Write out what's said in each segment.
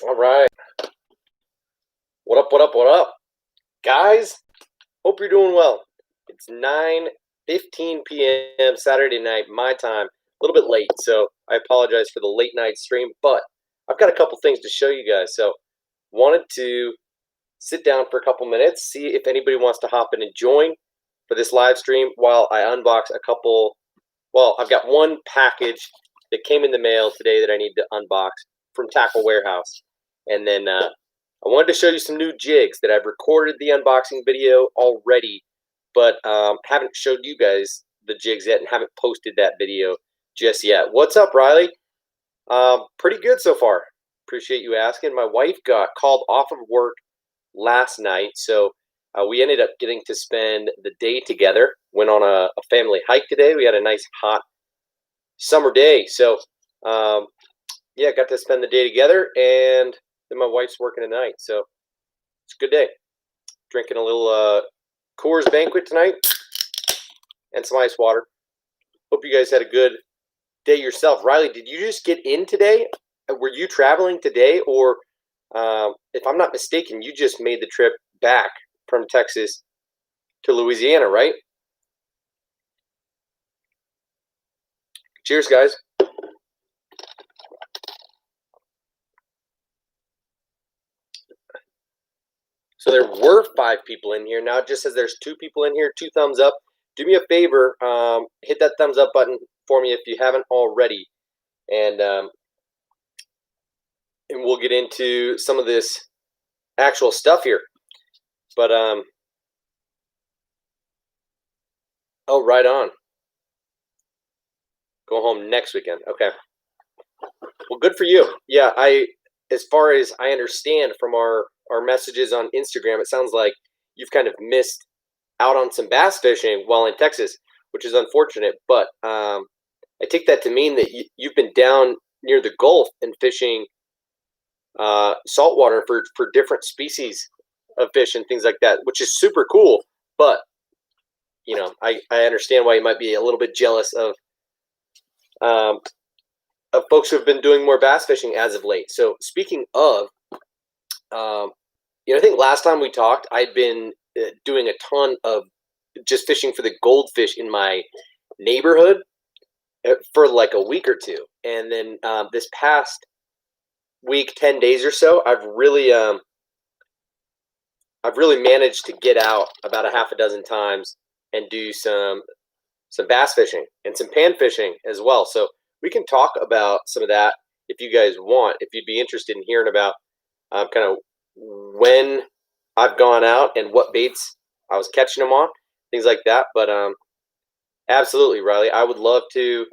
All right. What up, what up, what up? Guys, hope you're doing well. It's 9:15 p.m. Saturday night, my time. A little bit late, so I apologize for the late night stream, but I've got a couple things to show you guys. So wanted to sit down for a couple minutes, see if anybody wants to hop in and join for this live stream while I unbox a couple. Well, I've got one package that came in the mail today that I need to unbox from Tackle Warehouse. And then I wanted to show you some new jigs that I've recorded the unboxing video already, but haven't showed you guys the jigs yet and haven't posted that video just yet. What's up, Riley? Pretty good so far. Appreciate you asking. My wife got called off of work last night, so we ended up getting to spend the day together. Went on a family hike today. We had a nice hot summer day, so yeah, got to spend the day together, and then my wife's working tonight, so it's a good day. Drinking a little Coors Banquet tonight and some ice water. Hope you guys had a good day yourself. Riley, did you just get in today? Were you traveling today, or if I'm not mistaken, you just made the trip back from Texas to Louisiana, right? Cheers, guys. So there were 5 people in here. Now it just says there's 2 people in here. 2 thumbs up. Do me a favor, hit that thumbs up button for me if you haven't already, and we'll get into some of this actual stuff here. But oh, right on. Go home next weekend. Okay. Well, good for you. Yeah, as far as I understand from our messages on Instagram, it sounds like you've kind of missed out on some bass fishing while in Texas, which is unfortunate. But I take that to mean that you've been down near the Gulf and fishing saltwater for different species of fish and things like that, which is super cool. But you know, I understand why you might be a little bit jealous of folks who have been doing more bass fishing as of late. So speaking of, I think last time we talked, I'd been doing a ton of just fishing for the goldfish in my neighborhood for like a week or two, and then this past week, 10 days or so, I've really managed to get out about a half a dozen times and do some bass fishing and some pan fishing as well. So we can talk about some of that if you guys want, if you'd be interested in hearing about kind of when I've gone out and what baits I was catching them on, things like that. But absolutely, Riley, I would love to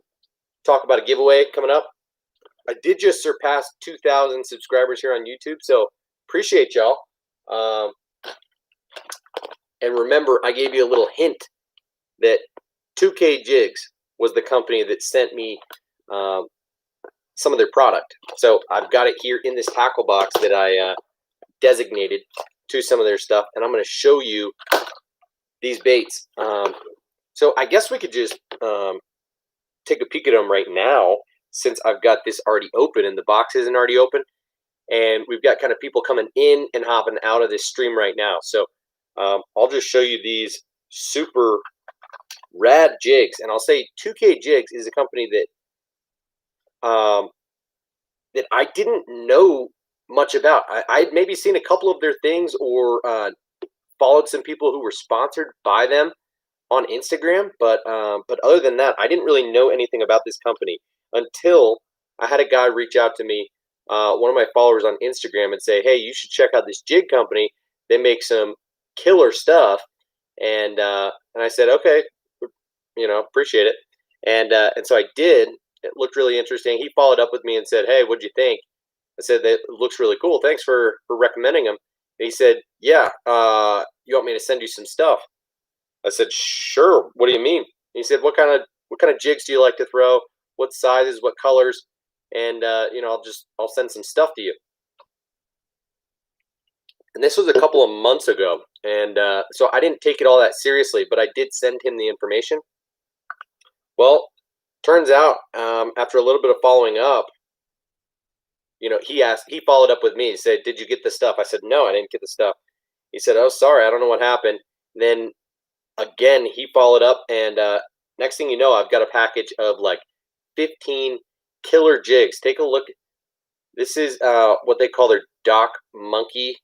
talk about a giveaway coming up. I did just surpass 2,000 subscribers here on YouTube, so appreciate y'all. And remember, I gave you a little hint that 2K Jigs was the company that sent me some of their product. So I've got it here in this tackle box that I designated to some of their stuff, and I'm going to show you these baits. So I guess we could just take a peek at them right now, since I've got this already open and the box isn't already open, and we've got kind of people coming in and hopping out of this stream right now. So I'll just show you these super rad jigs, and I'll say 2K Jigs is a company that that I didn't know much about. I'd maybe seen a couple of their things or followed some people who were sponsored by them on Instagram, but other than that, I didn't really know anything about this company until I had a guy reach out to me, one of my followers on Instagram, and say, "Hey, you should check out this jig company. They make some killer stuff." And I said, "Okay, appreciate it." And so I did. It looked really interesting. He followed up with me and said, "Hey, what'd you think?" I said, "That looks really cool. Thanks for recommending them." And he said, "Yeah, you want me to send you some stuff?" I said, "Sure. What do you mean?" He said, "What kind of jigs do you like to throw? What sizes? What colors? And I'll send some stuff to you." And this was a couple of months ago, and so I didn't take it all that seriously, but I did send him the information. Well, turns out after a little bit of following up, he followed up with me. He said, "Did you get the stuff?" I said, "No, I didn't get the stuff." He said, "Oh, sorry, I don't know what happened." And then again, he followed up, and next thing you know, I've got a package of like 15 killer jigs. Take a look. This is what they call their Doc Monkey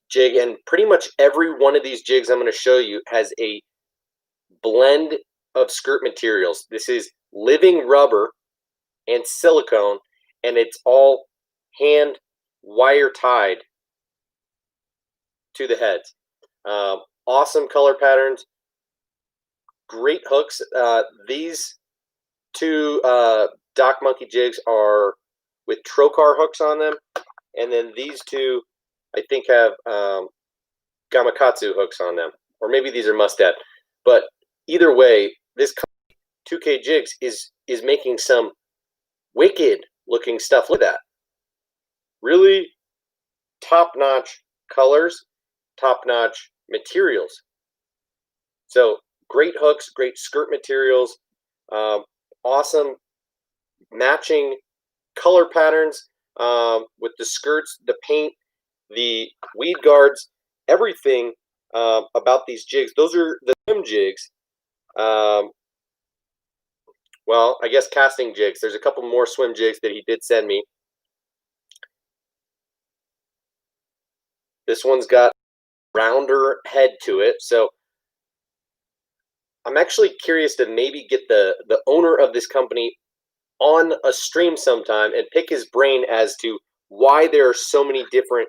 jig, and pretty much every one of these jigs I'm going to show you has a blend of skirt materials. This is living rubber and silicone, and it's all hand wire tied to the heads. Awesome color patterns, great hooks. These two Doc Monkey jigs are with trocar hooks on them, and then these two I think have gamakatsu hooks on them, or maybe these are mustad. But either way, this 2K Jigs is making some wicked looking stuff. Look at that. Really top-notch colors, top-notch materials. So great hooks, great skirt materials, awesome matching color patterns with the skirts, the paint, the weed guards, everything about these jigs. Those are the swim jigs. Well, I guess casting jigs. There's a couple more swim jigs that he did send me. This one's got a rounder head to it. So I'm actually curious to maybe get the owner of this company on a stream sometime and pick his brain as to why there are so many different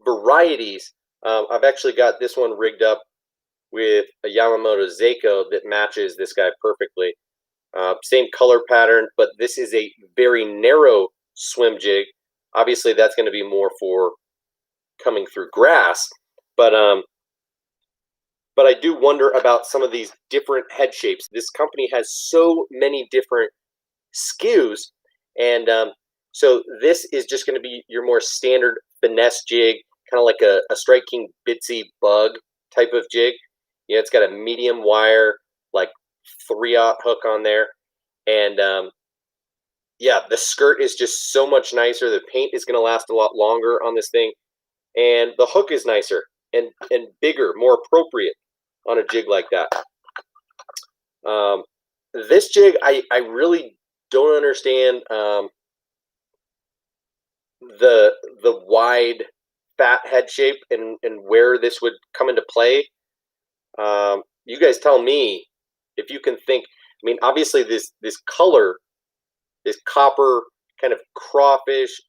varieties. I've actually got this one rigged up with a Yamamoto Seiko that matches this guy perfectly. Same color pattern, but this is a very narrow swim jig. Obviously, that's going to be more for coming through grass. But I do wonder about some of these different head shapes. This company has so many different SKUs, and so this is just going to be your more standard finesse jig, kind of like a Strike King Bitsy bug type of jig. It's got a medium wire, like 3/0 hook on there, and yeah, the skirt is just so much nicer. The paint is going to last a lot longer on this thing, and the hook is nicer and bigger, more appropriate on a jig like that. This jig, I really don't understand the wide fat head shape and where this would come into play. You guys tell me if you can think. I mean, obviously this color, this copper kind of crawfish,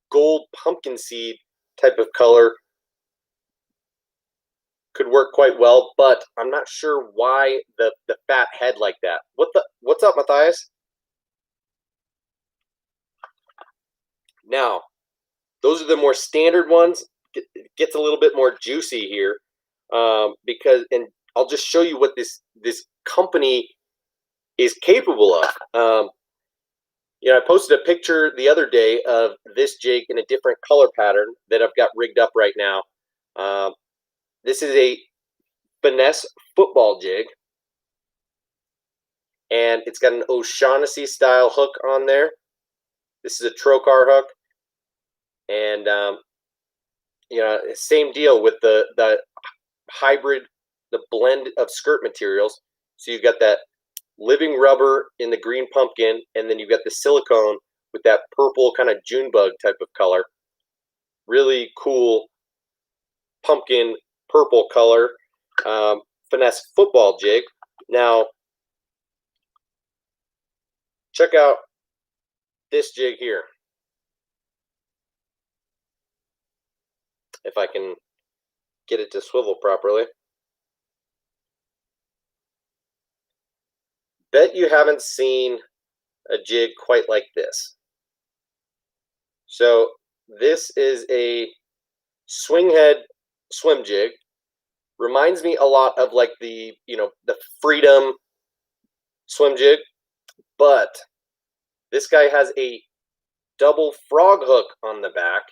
gold pumpkin seed type of color could work quite well, but I'm not sure why the fat head like that. What's up, Matthias? Now, those are the more standard ones. It gets a little bit more juicy here because, and I'll just show you what this company is capable of. I posted a picture the other day of this jig in a different color pattern that I've got rigged up right now. This is a Finesse Football Jig, and it's got an O'Shaughnessy style hook on there. This is a trocar hook, and same deal with the hybrid, the blend of skirt materials. So you've got that living rubber in the green pumpkin, and then you've got the silicone with that purple kind of June bug type of color. Really cool pumpkin purple color. Finesse Football Jig. Now, check out this jig here. If I can get it to swivel properly. Bet you haven't seen a jig quite like this. So this is a swing head swim jig. Reminds me a lot of like the Freedom swim jig, but this guy has a double frog hook on the back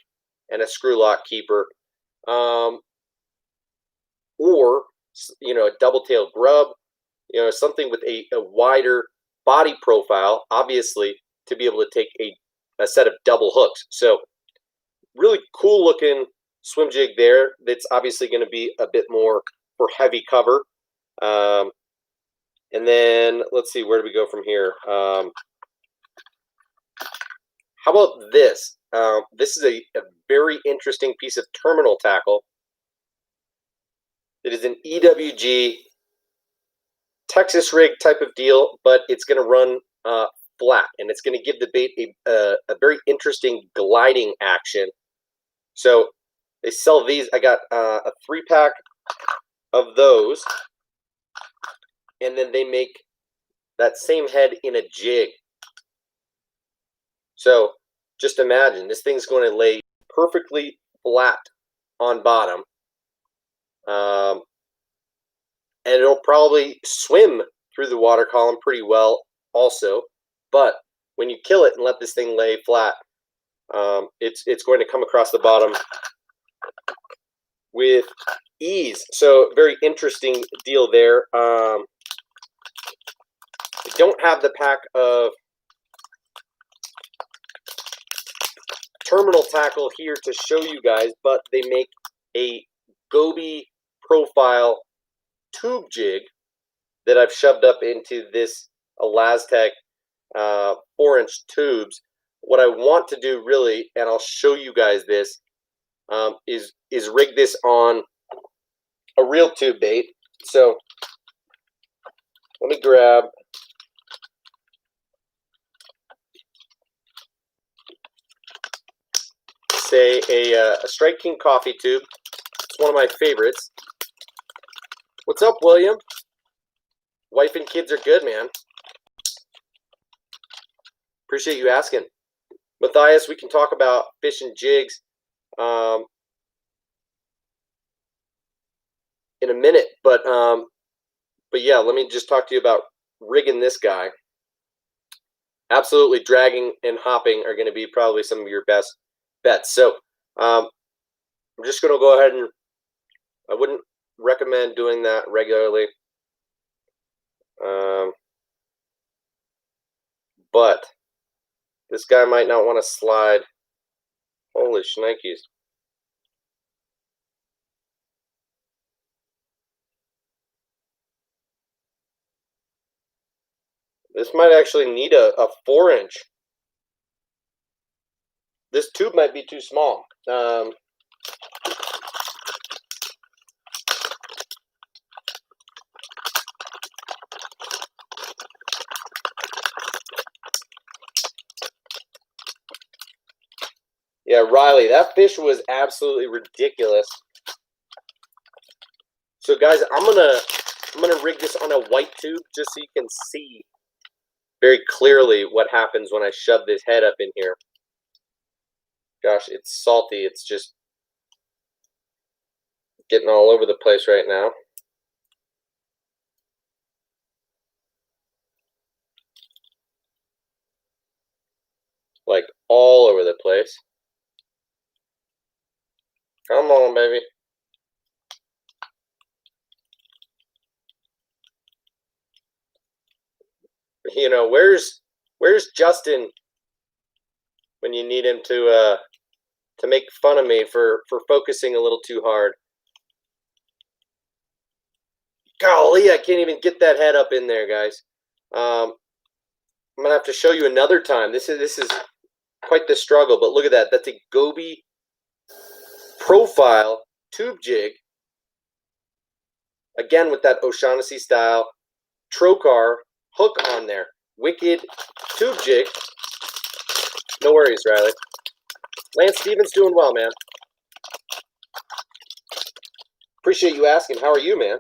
and a screw lock keeper, or a double tail grub, something with a wider body profile, obviously, to be able to take a set of double hooks. So really cool looking swim jig there. That's obviously going to be a bit more for heavy cover. And then let's see, where do we go from here? How about this? This is a very interesting piece of terminal tackle. It is an EWG Texas rig type of deal, but it's going to run flat, and it's going to give the bait a very interesting gliding action. So they sell these. I got a 3-pack of those, and then they make that same head in a jig. So just imagine, this thing's going to lay perfectly flat on bottom, and it'll probably swim through the water column pretty well also. But when you kill it and let this thing lay flat, it's going to come across the bottom with ease. So very interesting deal there. I don't have the pack of terminal tackle here to show you guys, but they make a Gobi profile tube jig that I've shoved up into this Elastec 4-inch tubes. What I want to do really, and I'll show you guys this, is rig this on a real tube bait. So let me grab say a Strike King coffee tube. It's one of my favorites. What's up, William? Wife and kids are good, man. Appreciate you asking. Matthias, we can talk about fish and jigs in a minute, but yeah, let me just talk to you about rigging this guy. Absolutely, dragging and hopping are going to be probably some of your best bets. So I'm just going to go ahead and I wouldn't recommend doing that regularly, but this guy might not want to slide. Holy shnikes. This might actually need a 4-inch. This tube might be too small. Yeah, Riley, that fish was absolutely ridiculous. So guys, I'm gonna rig this on a white tube just so you can see very clearly what happens when I shove this head up in here. Gosh, it's salty. It's just getting all over the place right now. Like all over the place. Come on, baby. You know, where's Justin when you need him to make fun of me for focusing a little too hard? Golly, I can't even get that head up in there, guys. I'm gonna have to show you another time. This is quite the struggle, but look at that. That's a Gobi profile tube jig. Again, with that O'Shaughnessy style trocar hook on there. Wicked tube jig. No worries, Riley. Lance Stevens doing well, man. Appreciate you asking. How are you, man?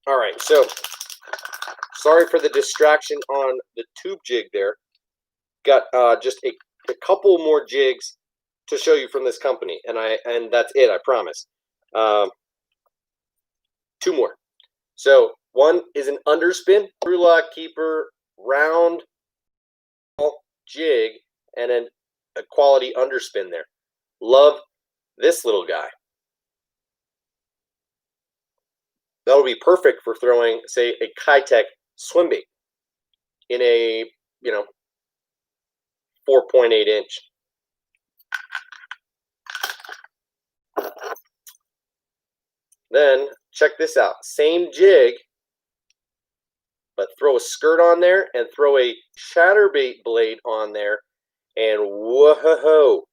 All right, so sorry for the distraction on the tube jig there. Got just a couple more jigs to show you from this company, and that's it, I promise. 2 more. So one is an underspin, screw lock keeper, round jig, and then a quality underspin there. Love this little guy. that'll be perfect for throwing, say, a Kitech swim bait in a, 4.8 inch. Then check this out. Same jig, but throw a skirt on there and throw a chatterbait blade on there, and whoa!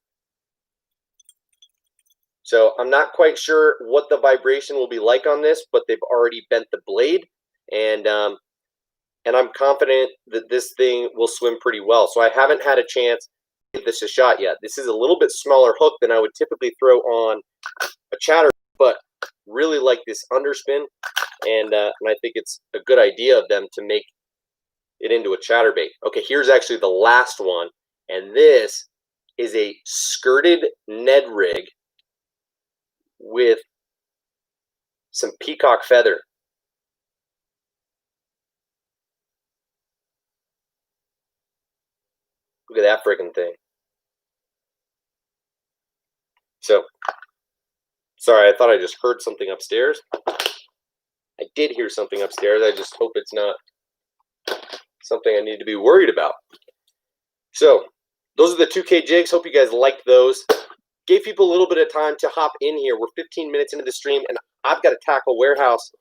So I'm not quite sure what the vibration will be like on this, but they've already bent the blade, and I'm confident that this thing will swim pretty well. So I haven't had a chance to give this a shot yet. This is a little bit smaller hook than I would typically throw on a chatter, but really like this underspin, and I think it's a good idea of them to make it into a chatterbait. Okay, here's actually the last one, and this is a skirted Ned rig with some peacock feather. Look at that freaking thing. So, sorry, I thought I just heard something upstairs. I did hear something upstairs. I just hope it's not something I need to be worried about. So, those are the 2K jigs. Hope you guys liked those. Gave people a little bit of time to hop in here. We're 15 minutes into the stream, and I've got a tackle warehouse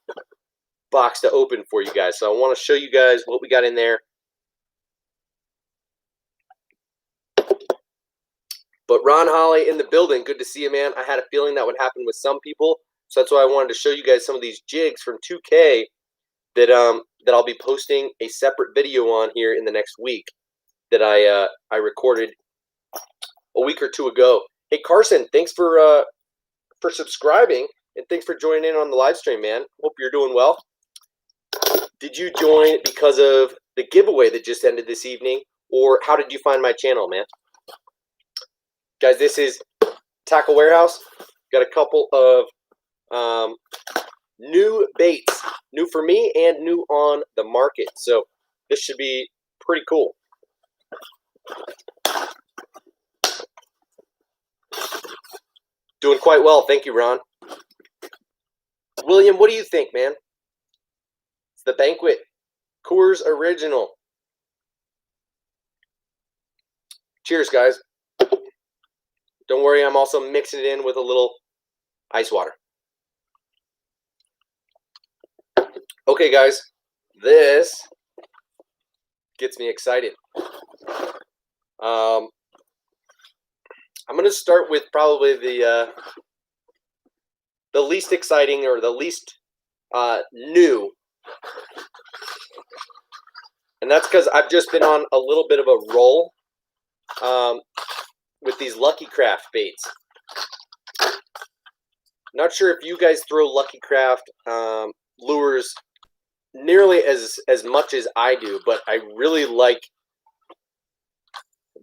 box to open for you guys. So I want to show you guys what we got in there. But Ron Holly in the building, good to see you, man. I had a feeling that would happen with some people, so that's why I wanted to show you guys some of these jigs from 2K that I'll be posting a separate video on here in the next week that I recorded a week or two ago. Hey Carson, thanks for subscribing, and thanks for joining in on the live stream, man. Hope you're doing well. Did you join because of the giveaway that just ended this evening, or how did you find my channel, man? Guys, this is Tackle Warehouse. Got a couple of new baits, new for me and new on the market. So this should be pretty cool. Doing quite well. Thank you, Ron. William, what do you think, man? It's the Banquet Coors Original. Cheers, guys. Don't worry, I'm also mixing it in with a little ice water. Okay, guys, this gets me excited. I'm going to start with probably the least exciting, or the least new, and that's because I've just been on a little bit of a roll with these Lucky Craft baits. Not sure if you guys throw Lucky Craft lures nearly as much as I do, but I really like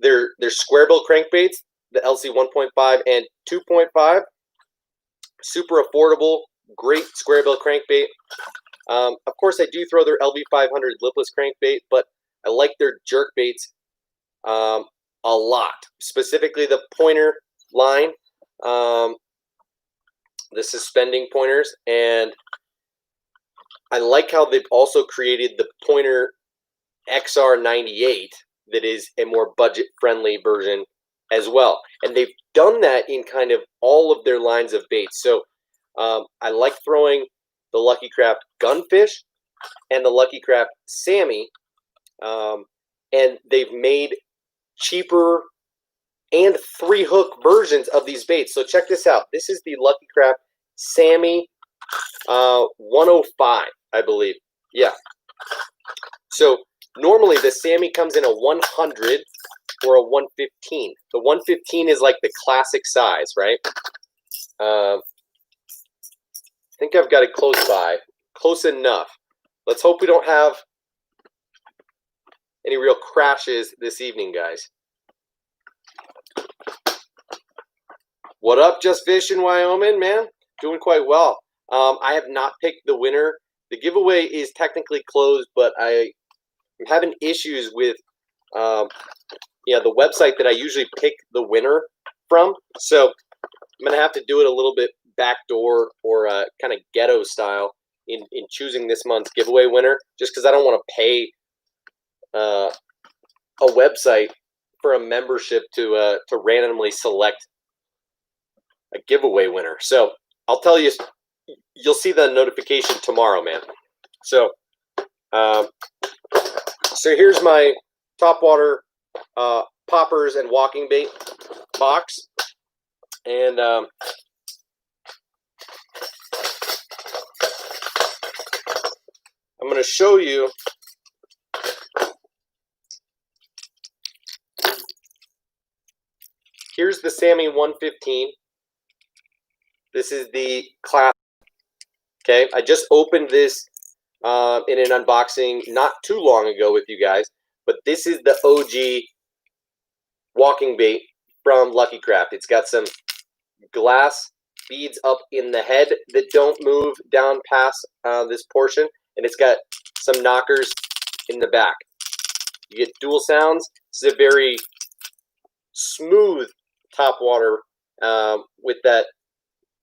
their Squarebill Crankbaits, the LC 1.5 and 2.5. Super affordable, great Squarebill crankbait. Of course, I do throw their LV500 lipless crankbait, but I like their jerk baits a lot, specifically the pointer line, the suspending pointers, and I like how they've also created the pointer XR98 that is a more budget-friendly version as well. And they've done that in kind of all of their lines of baits. So I like throwing the Lucky Craft Gunfish and the Lucky Craft Sammy, and they've made cheaper and 3-hook versions of these baits. So check this out. This is the Lucky Craft Sammy 105, I believe. Yeah. So normally the Sammy comes in a 100 or a 115. The 115 is like the classic size, right? I think I've got it close by. Close enough. Let's hope we don't have any real crashes this evening, guys. What up, Just Fish in Wyoming, man? Doing quite well. I have not picked the winner. The giveaway is technically closed, but I'm having issues with the website that I usually pick the winner from. So I'm going to have to do it a little bit backdoor or kind of ghetto style in choosing this month's giveaway winner, just because I don't want to pay a website for a membership to randomly select a giveaway winner. So I'll tell you, you'll see the notification tomorrow, man. So so here's my topwater poppers and walking bait box, and I'm going to show you here's the Sammy 115. This is the class. Okay, I just opened this in an unboxing not too long ago with you guys, but this is the OG walking bait from Lucky Craft. It's got some glass beads up in the head that don't move down past this portion, and it's got some knockers in the back. You get dual sounds. This is a very smooth topwater with that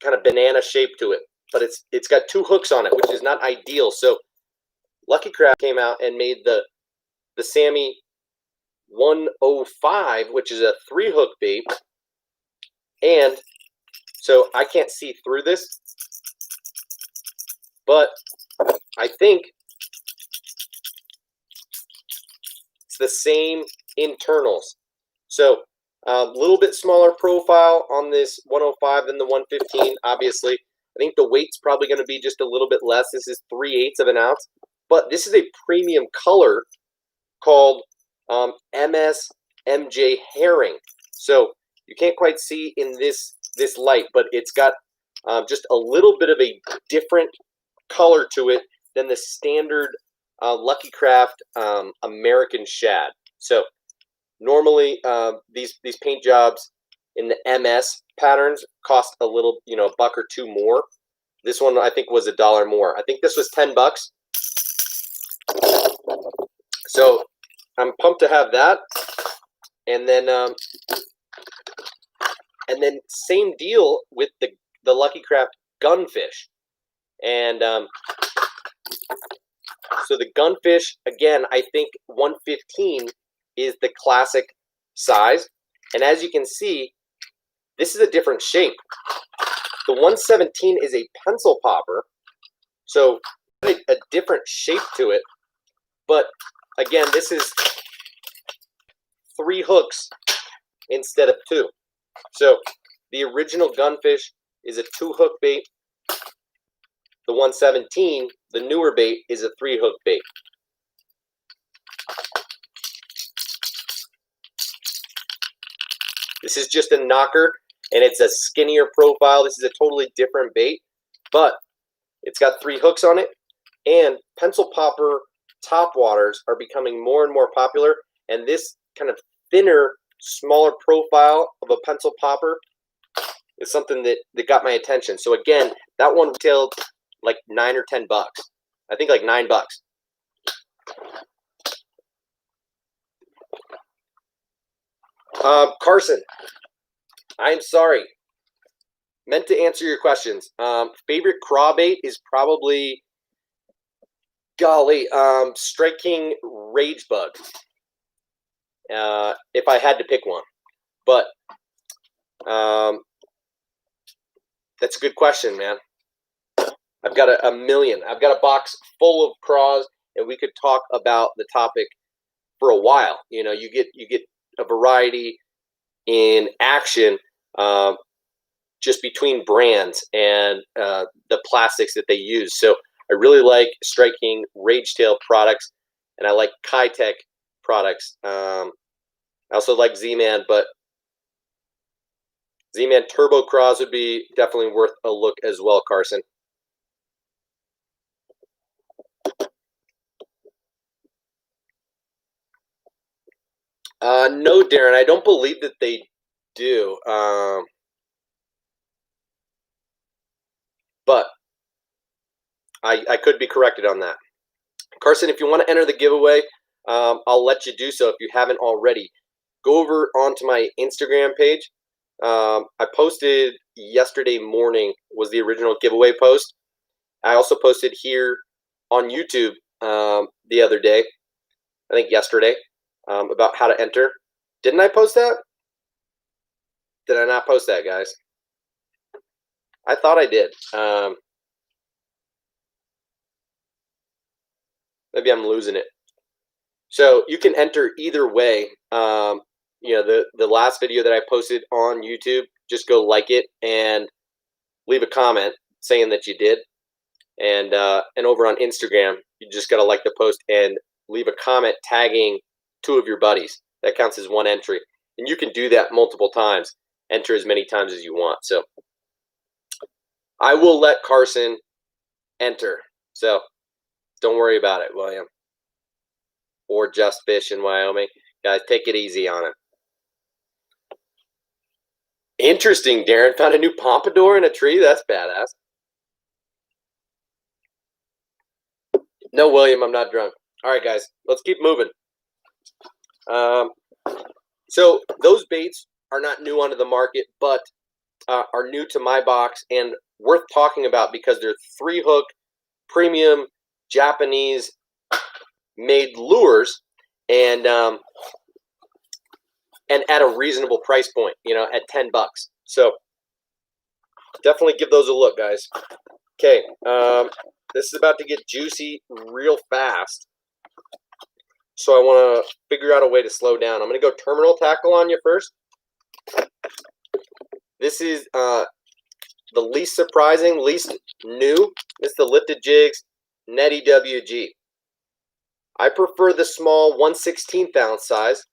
kind of banana shape to it, but it's got 2 hooks on it, which is not ideal. So Lucky Craft came out and made the Sammy 105, which is a 3-hook bait, and so I can't see through this, but I think it's the same internals. So a little bit smaller profile on this 105 than the 115, obviously. I think the weight's probably going to be just a little bit less. This is 3/8 of an ounce. But this is a premium color called MJ Herring. So you can't quite see in this light, but it's got just a little bit of a different color to it than the standard Lucky Craft American shad. So normally these paint jobs in the MS patterns cost a little, a buck or two more. This one I think was $1 more. I think this was $10. So I'm pumped to have that, and then same deal with the Lucky Craft Gunfish, and so the Gunfish, again, I think 115 is the classic size, and as you can see, this is a different shape. The 117 is a pencil popper, so a different shape to it. But again, this is 3 hooks instead of 2. So the original Gunfish is a 2-hook bait. The 117, the newer bait, is a 3-hook bait. This is just a knocker, and it's a skinnier profile. This is a totally different bait, but it's got 3 hooks on it, and pencil popper topwaters are becoming more and more popular, and this kind of thinner, smaller profile of a pencil popper is something that got my attention. So again, that one retailed like $9 or $10. I think like $9. Carson, I'm sorry. Meant to answer your questions. Favorite craw bait is probably, golly, Strike King Rage Bug. If I had to pick one. But that's a good question, man. I've got a million. I've got a box full of craws, and we could talk about the topic for a while. You get a variety in action just between brands and the plastics that they use. So I really like Strike King Rage Tail products, and I like Kitech products. I also like Z-Man, but Z-Man Turbo Craws would be definitely worth a look as well, Carson. No, Darren, I don't believe that they do. But I could be corrected on that. Carson, if you want to enter the giveaway, I'll let you do so if you haven't already. Go over onto my Instagram page. I posted yesterday morning was the original giveaway post. I also posted here on YouTube the other day, I think yesterday, about how to enter. Didn't I post that? Did I not post that, guys? I thought I did. Maybe I'm losing it. So you can enter either way. You know, the last video that I posted on YouTube, just go like it and leave a comment saying that you did. And over on Instagram, you just got to like the post and leave a comment tagging 2 of your buddies. That counts as 1 entry. And you can do that multiple times. Enter as many times as you want. So I will let Carson enter. So don't worry about it, William. Or Just Fish in Wyoming. Guys, take it easy on it. Interesting, Darren. Found a new pompadour in a tree? That's badass. No, William, I'm not drunk. All right, guys, let's keep moving. So those baits are not new onto the market, but are new to my box and worth talking about because they're 3-hook, premium, Japanese made lures, and at a reasonable price point, you know, at $10. So definitely give those a look, guys. Okay, this is about to get juicy real fast. So I want to figure out a way to slow down. I'm going to go terminal tackle on you first. This is the least surprising, least new. This is the Lifted Jigs Netty WG. I prefer the small 1/16 ounce size.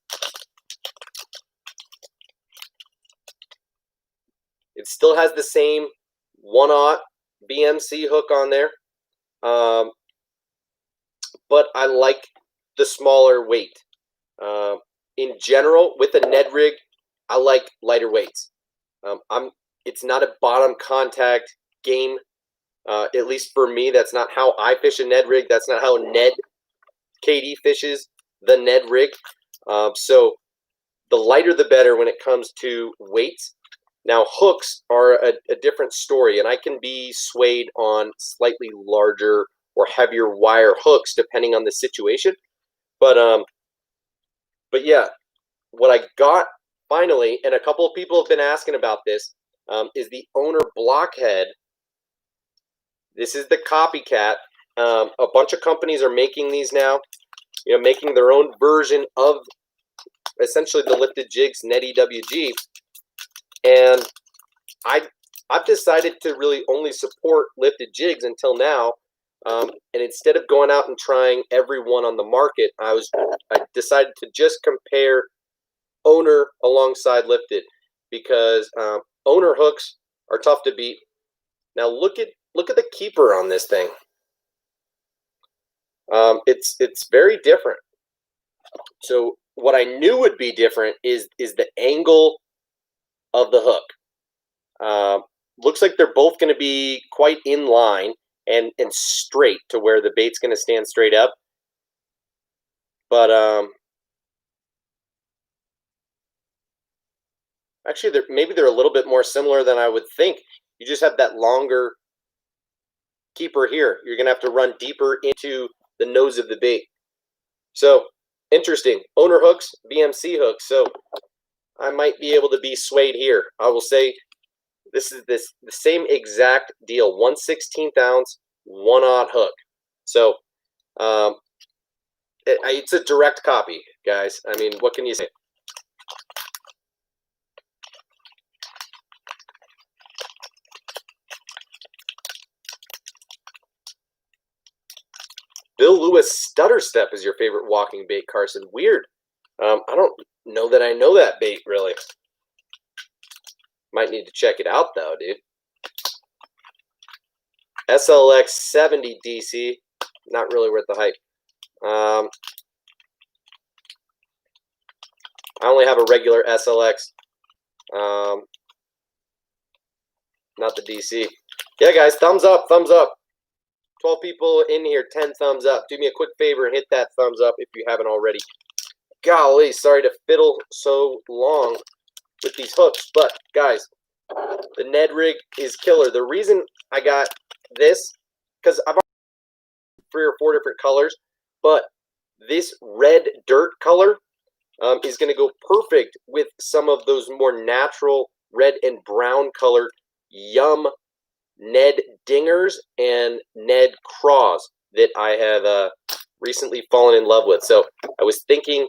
It still has the same 1/0 BMC hook on there. But I like the smaller weight. In general, with a Ned rig, I like lighter weights. It's not a bottom contact game. At least for me, that's not how I fish a Ned rig. That's not how Ned KD fishes the Ned rig. So the lighter the better when it comes to weights. Now hooks are a different story, and I can be swayed on slightly larger or heavier wire hooks depending on the situation. But yeah, what I got finally, and a couple of people have been asking about this, is the Owner Blockhead. This is the copycat. A bunch of companies are making these now, you know, making their own version of essentially the Lifted Jigs Netty WG. And I've decided to really only support Lifted Jigs until now. And instead of going out and trying every one on the market, I decided to just compare Owner alongside Lifted, because Owner hooks are tough to beat. Now look at the keeper on this thing. It's very different. So what I knew would be different is the angle of the hook. Looks like they're both going to be quite in line and straight to where the bait's going to stand straight up. But actually, maybe they're a little bit more similar than I would think. You just have that longer keeper here. You're going to have to run deeper into the nose of the bait. So interesting. Owner hooks, BMC hooks. So I might be able to be swayed here. I will say this is the same exact deal. 1/16 ounce, 1/0 hook. So it's a direct copy, guys. I mean, what can you say? Bill Lewis Stutter Step is your favorite walking bait, Carson. Weird. I don't know that I know that bait, really. Might need to check it out, though, dude. SLX 70 DC. Not really worth the hype. I only have a regular SLX. Not the DC. Yeah, guys, thumbs up, thumbs up. 12 people in here, 10 thumbs up. Do me a quick favor and hit that thumbs up if you haven't already. Golly, sorry to fiddle so long with these hooks, but guys, the Ned rig is killer. The reason I got this, because I've 3 or 4 different colors, but this red dirt color is going to go perfect with some of those more natural red and brown colored Yum Ned Dingers and Ned Craws that I have recently fallen in love with. So I was thinking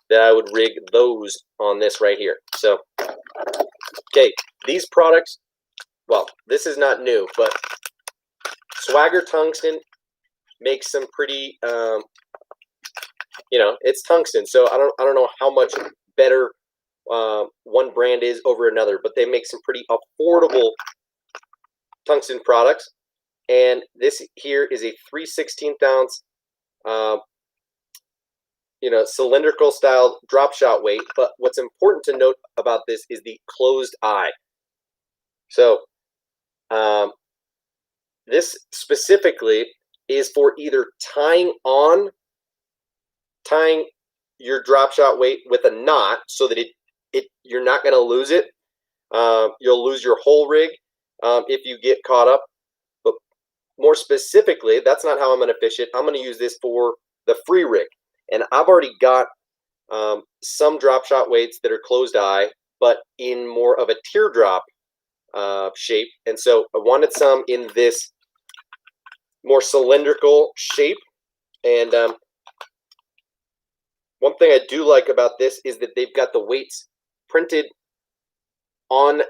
that I would rig those on this right here. So, okay, these products, well, this is not new, but Swagger Tungsten makes some pretty, it's tungsten, so I don't know how much better one brand is over another, but they make some pretty affordable tungsten products. And this here is a 3/16 ounce, cylindrical style drop shot weight. But what's important to note about this is the closed eye. So this specifically is for either tying your drop shot weight with a knot so that you're not going to lose it. You'll lose your whole rig if you get caught up. But more specifically, that's not how I'm going to fish it. I'm going to use this for the free rig. And I've already got some drop shot weights that are closed eye, but in more of a teardrop shape. And so I wanted some in this more cylindrical shape. And one thing I do like about this is that they've got the weights printed on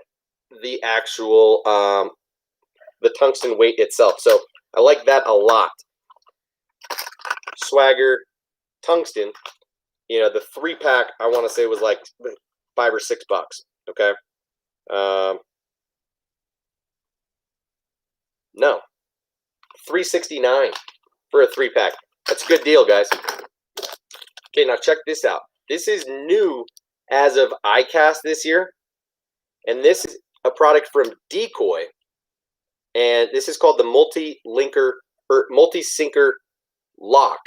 the actual the tungsten weight itself. So I like that a lot. Swagger Tungsten, the 3-pack I want to say was like $5 or $6. Okay, no, $3.69 for a 3-pack. That's a good deal, guys. Okay, now check this out. This is new as of iCast this year, and this is a product from Decoy, and this is called the multi-sinker lock.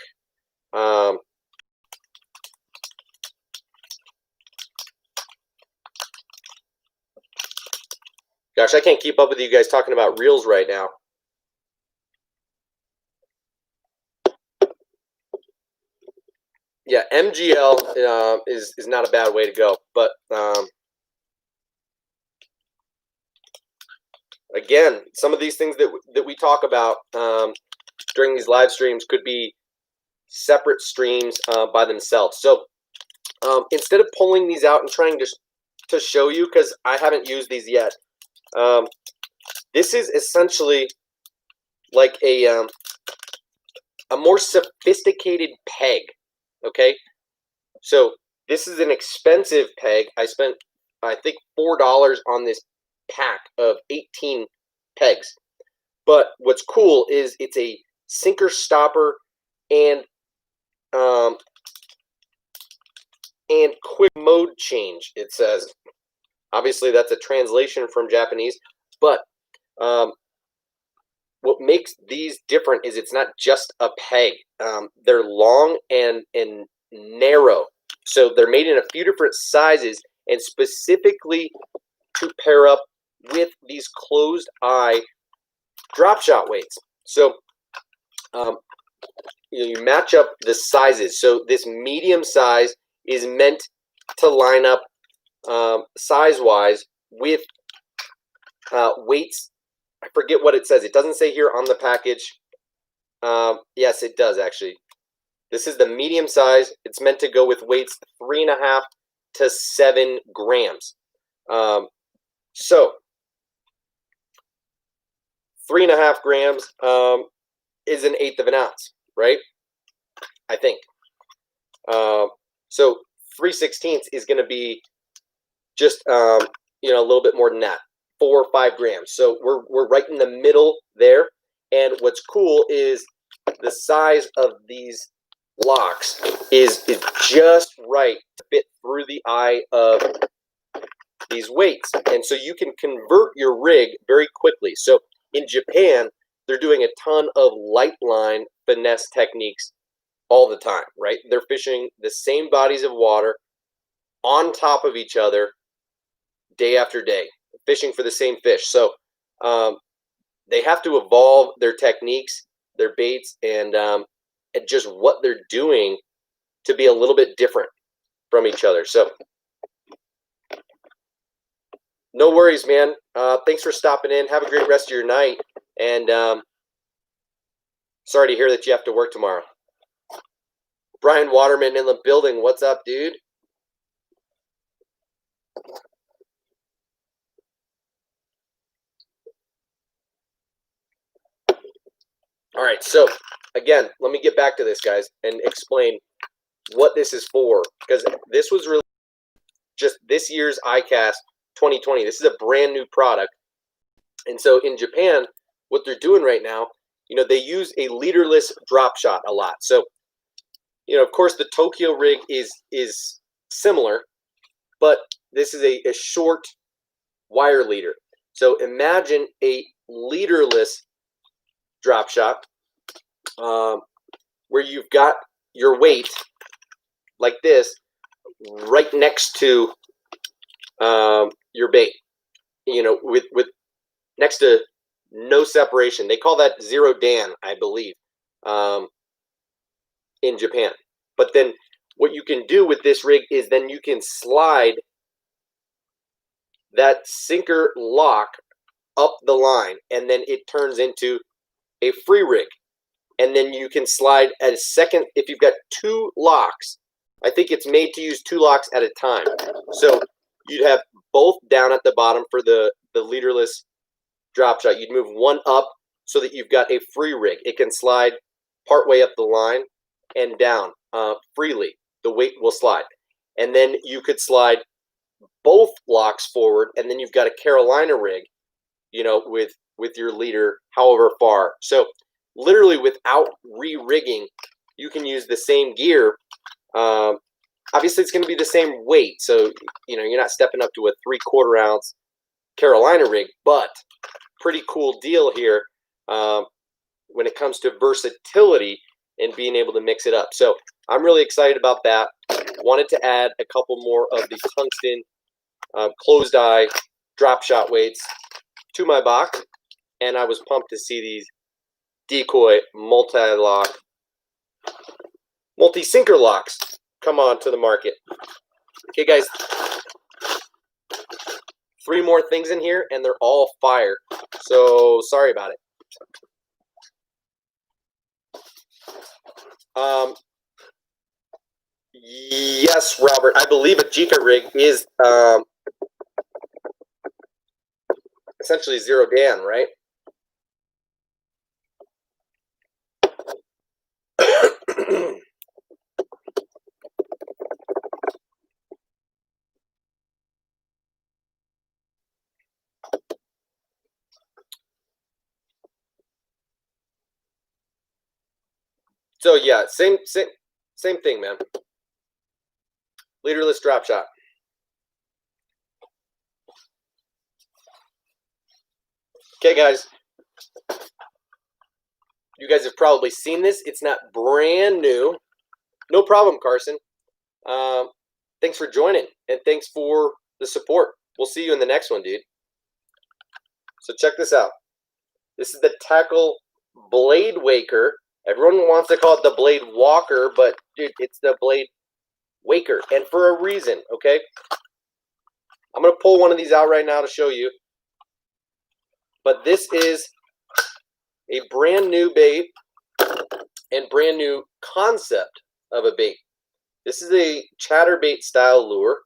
Gosh, I can't keep up with you guys talking about reels right now. Yeah, MGL is not a bad way to go, but again, some of these things that we talk about during these live streams could be separate streams by themselves. So instead of pulling these out and trying to show you, because I haven't used these yet, this is essentially like a more sophisticated peg. Okay, so this is an expensive peg. I spent, I think, $4 on this pack of 18 pegs. But what's cool is it's a sinker stopper and quick mode change, it says. Obviously, that's a translation from Japanese, but what makes these different is it's not just a peg. They're long and narrow. So they're made in a few different sizes and specifically to pair up with these closed eye drop shot weights. So you match up the sizes. So this medium size is meant to line up size-wise with weights. I forget what it says. It doesn't say here on the package. Yes, it does actually. This is the medium size. It's meant to go with weights 3.5 to 7 grams. So 3.5 grams is 1/8 of an ounce, right? I think. So 3/16 is going to be just a little bit more than that. 4 or 5 grams. So we're right in the middle there. And what's cool is the size of these locks is just right to fit through the eye of these weights. And so you can convert your rig very quickly. So in Japan, they're doing a ton of light line finesse techniques all the time, right? They're fishing the same bodies of water on top of each other day after day, fishing for the same fish. So they have to evolve their techniques their baits, and just what they're doing to be a little bit different from each other. So no worries, man. Thanks for stopping in. Have a great rest of your night. And sorry to hear that you have to work tomorrow. Brian Waterman in the building. What's up, dude? All right, so again, let me get back to this, guys, and explain what this is for, because this was really just this year's ICAST 2020. This is a brand new product. And so in Japan, what they're doing right now, they use a leaderless drop shot a lot. So, of course, the Tokyo rig is similar, but this is a short wire leader. So imagine a leaderless drop shot where you've got your weight like this right next to your bait, with next to no separation. They call that zero Dan, I believe, in Japan. But then what you can do with this rig is then you can slide that sinker lock up the line, and then it turns into a free rig. And then you can slide at a second if you've got two locks. I think it's made to use two locks at a time. So you'd have both down at the bottom for the leaderless drop shot. You'd move one up so that you've got a free rig. It can slide partway up the line and down freely. The weight will slide. And then you could slide both locks forward, and then you've got a Carolina rig, with your leader however far. So literally without re-rigging, you can use the same gear. Obviously, it's going to be the same weight, so you're not stepping up to a 3/4 ounce Carolina rig, but pretty cool deal here when it comes to versatility and being able to mix it up. So I'm really excited about that. Wanted to add a couple more of the Tungsten closed eye drop shot weights to my box, and I was pumped to see these decoy multi-sinker locks come on to the market. Okay, guys, 3 more things in here, and they're all fire. So sorry about it. Yes, Robert, I believe a Jika rig is essentially zero Dan, right? So yeah, same thing, man. Leaderless drop shot. Okay, guys. You guys have probably seen this. It's not brand new. No problem, Carson. Thanks for joining, and thanks for the support. We'll see you in the next one, dude. So check this out. This is the Tackle Blade Waker. Everyone wants to call it the Blade Walker, but dude, it's the Blade Waker, and for a reason, okay? I'm going to pull one of these out right now to show you. But this is a brand new bait and brand new concept of a bait. This is a Chatterbait style lure,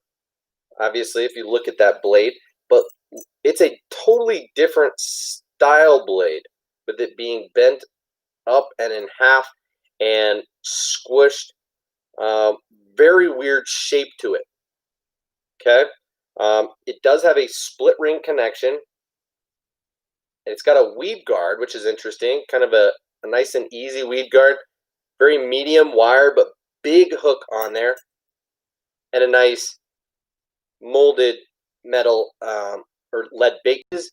obviously, if you look at that blade, but it's a totally different style blade, with it being bent up and in half and squished. Very weird shape to it. Okay, it does have a split ring connection. It's got a weed guard, which is interesting. Kind of a nice and easy weed guard. Very medium wire, but big hook on there, and a nice molded metal or lead bait. Is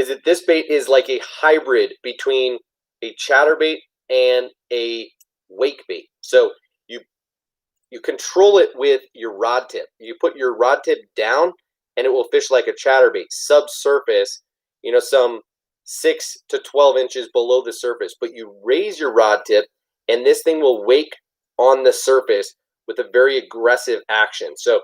that this bait is like a hybrid between a chatterbait and a wake bait. So you control it with your rod tip. You put your rod tip down, and it will fish like a chatterbait. Subsurface, some 6 to 12 inches below the surface, but you raise your rod tip and this thing will wake on the surface with a very aggressive action. So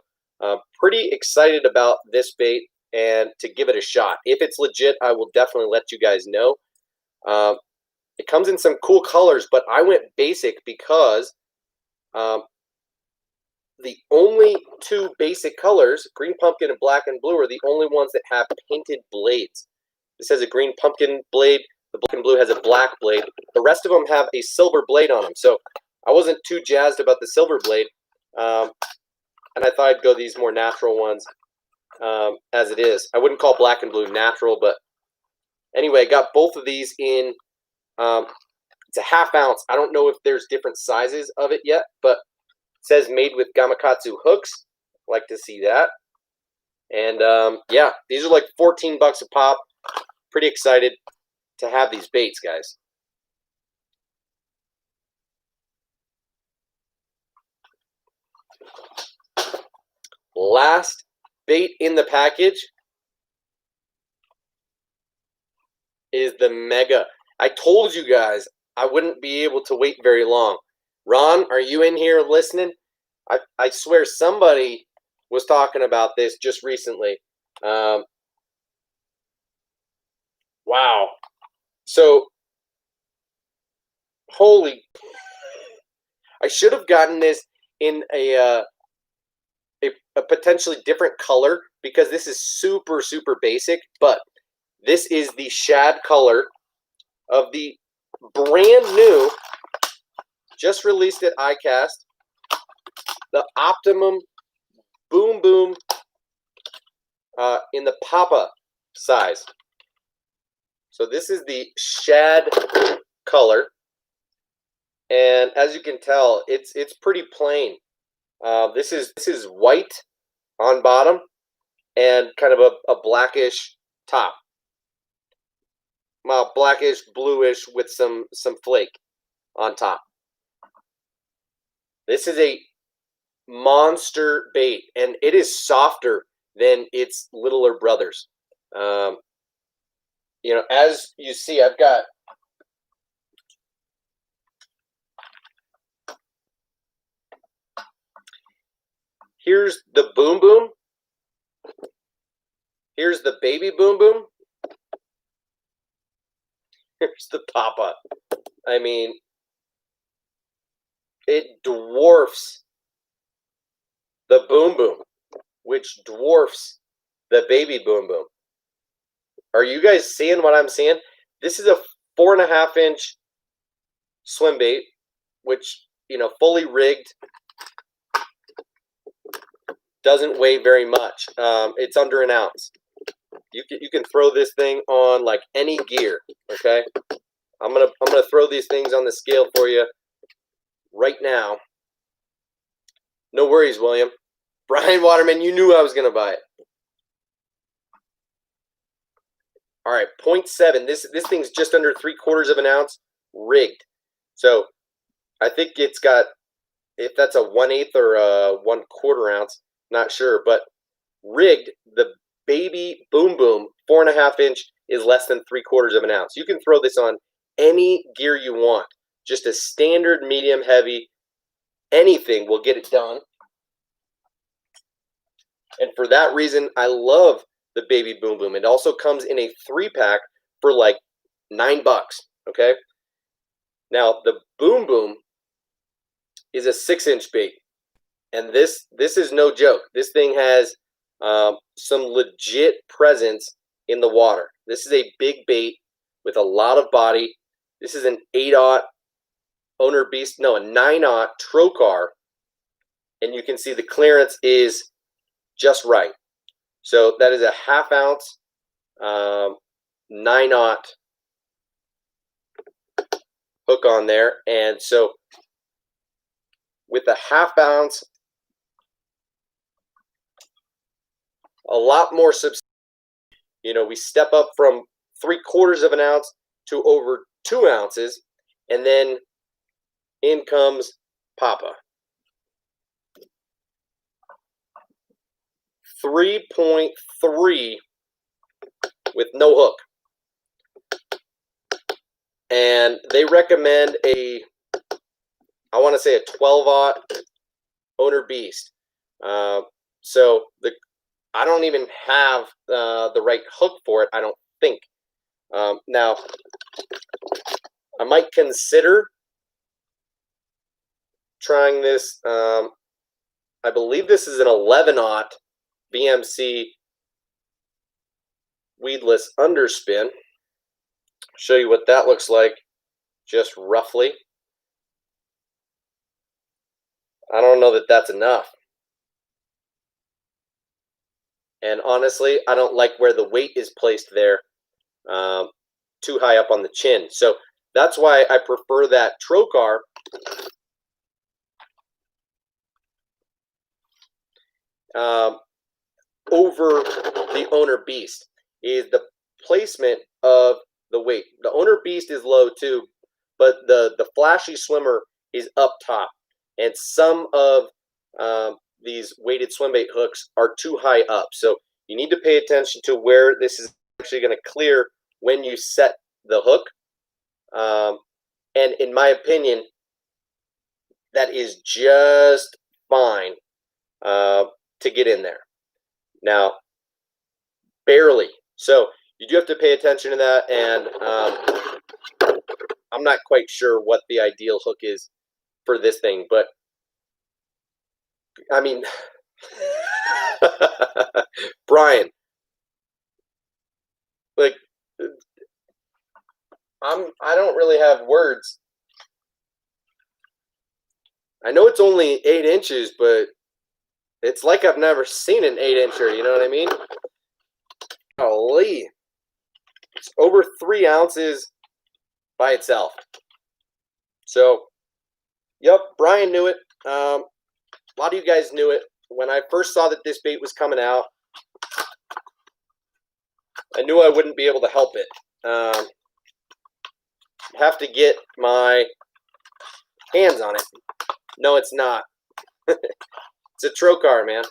pretty excited about this bait and to give it a shot. If it's legit, I will definitely let you guys know. It comes in some cool colors, but I went basic because the only two basic colors, green pumpkin and black and blue, are the only ones that have painted blades. This has a green pumpkin blade. The black and blue has a black blade. The rest of them have a silver blade on them. So I wasn't too jazzed about the silver blade. And I thought I'd go these more natural ones as it is. I wouldn't call black and blue natural, but anyway, I got both of these in, it's a ½ ounce. I don't know if there's different sizes of it yet, but it says made with Gamakatsu hooks. Like to see that. And yeah, these are like 14 bucks a pop. Pretty excited to have these baits, guys. Last bait in the package is the Mega. I told you guys I wouldn't be able to wait very long. Ron, are you in here listening? I swear somebody was talking about this just recently. Wow. So, holy, I should have gotten this in a potentially different color because this is super, super basic, but this is the shad color of the brand new, just released at iCast, the Optimum Boom Boom in the Papa size. So this is the shad color, and as you can tell, it's pretty plain. This is white on bottom and kind of a blackish top. Well, blackish, bluish with some flake on top. This is a monster bait, and it is softer than its littler brothers. You know, as you see, I've got here's the Boom Boom. Here's the baby Boom Boom. Here's the Papa. I mean, it dwarfs the Boom Boom, which dwarfs the baby Boom Boom. Are you guys seeing what I'm seeing? This is a 4.5 inch swim bait, which, you know, fully rigged, doesn't weigh very much. It's under an ounce. You can throw this thing on like any gear. Okay, I'm gonna throw these things on the scale for you right now. No worries, William. Brian Waterman, you knew I was gonna buy it. All right, 0.7. This thing's just under 3/4 of an ounce, rigged. So I think it's got, if that's a 1/8 or a 1/4 ounce, not sure, but rigged, the baby Boom Boom 4.5 inch is less than 3/4 of an ounce. You can throw this on any gear you want. Just a standard medium heavy, anything will get it done. And for that reason, I love the baby Boom Boom. It also comes in a 3-pack for like $9. Okay. Now the Boom Boom is a 6-inch bait, and this is no joke. This thing has some legit presence in the water. This is a big bait with a lot of body. This is an 8/0 owner beast, no, a 9/0 trocar, and you can see the clearance is just right. So that is a 1/2 ounce 9/0 hook on there, and so with a 1/2 ounce, a lot more substantial. You know, we step up from 3/4 of an ounce to over 2 ounces, and then in comes Papa. 3.3 with no hook. and they recommend I want to say a 12-aught owner beast. So I don't even have the right hook for it, I don't think. Now, I might consider trying this. I believe this is an 11-aught Bmc Weedless underspin. Show you what that looks like, just roughly. I don't know that that's enough. And honestly, I don't like where the weight is placed there, too high up on the chin. So that's why I prefer that trocar over the owner beast. Is the placement of the weight. The owner beast is low too, but the flashy swimmer is up top, and some of these weighted swimbait hooks are too high up. So you need to pay attention to where this is actually going to clear when you set the hook. And in my opinion, that is just fine to get in there. Now, barely. So you do have to pay attention to that, and I'm not quite sure what the ideal hook is for this thing, but I mean, Brian, like, I don't really have words. I know it's only 8 inches, but it's like I've never seen an 8-incher, you know what I mean? Holy. It's over 3 ounces by itself. So, yep, Brian knew it. A lot of you guys knew it. When I first saw that this bait was coming out, I knew I wouldn't be able to help it. Have to get my hands on it. No, it's not. It's a trocar, man.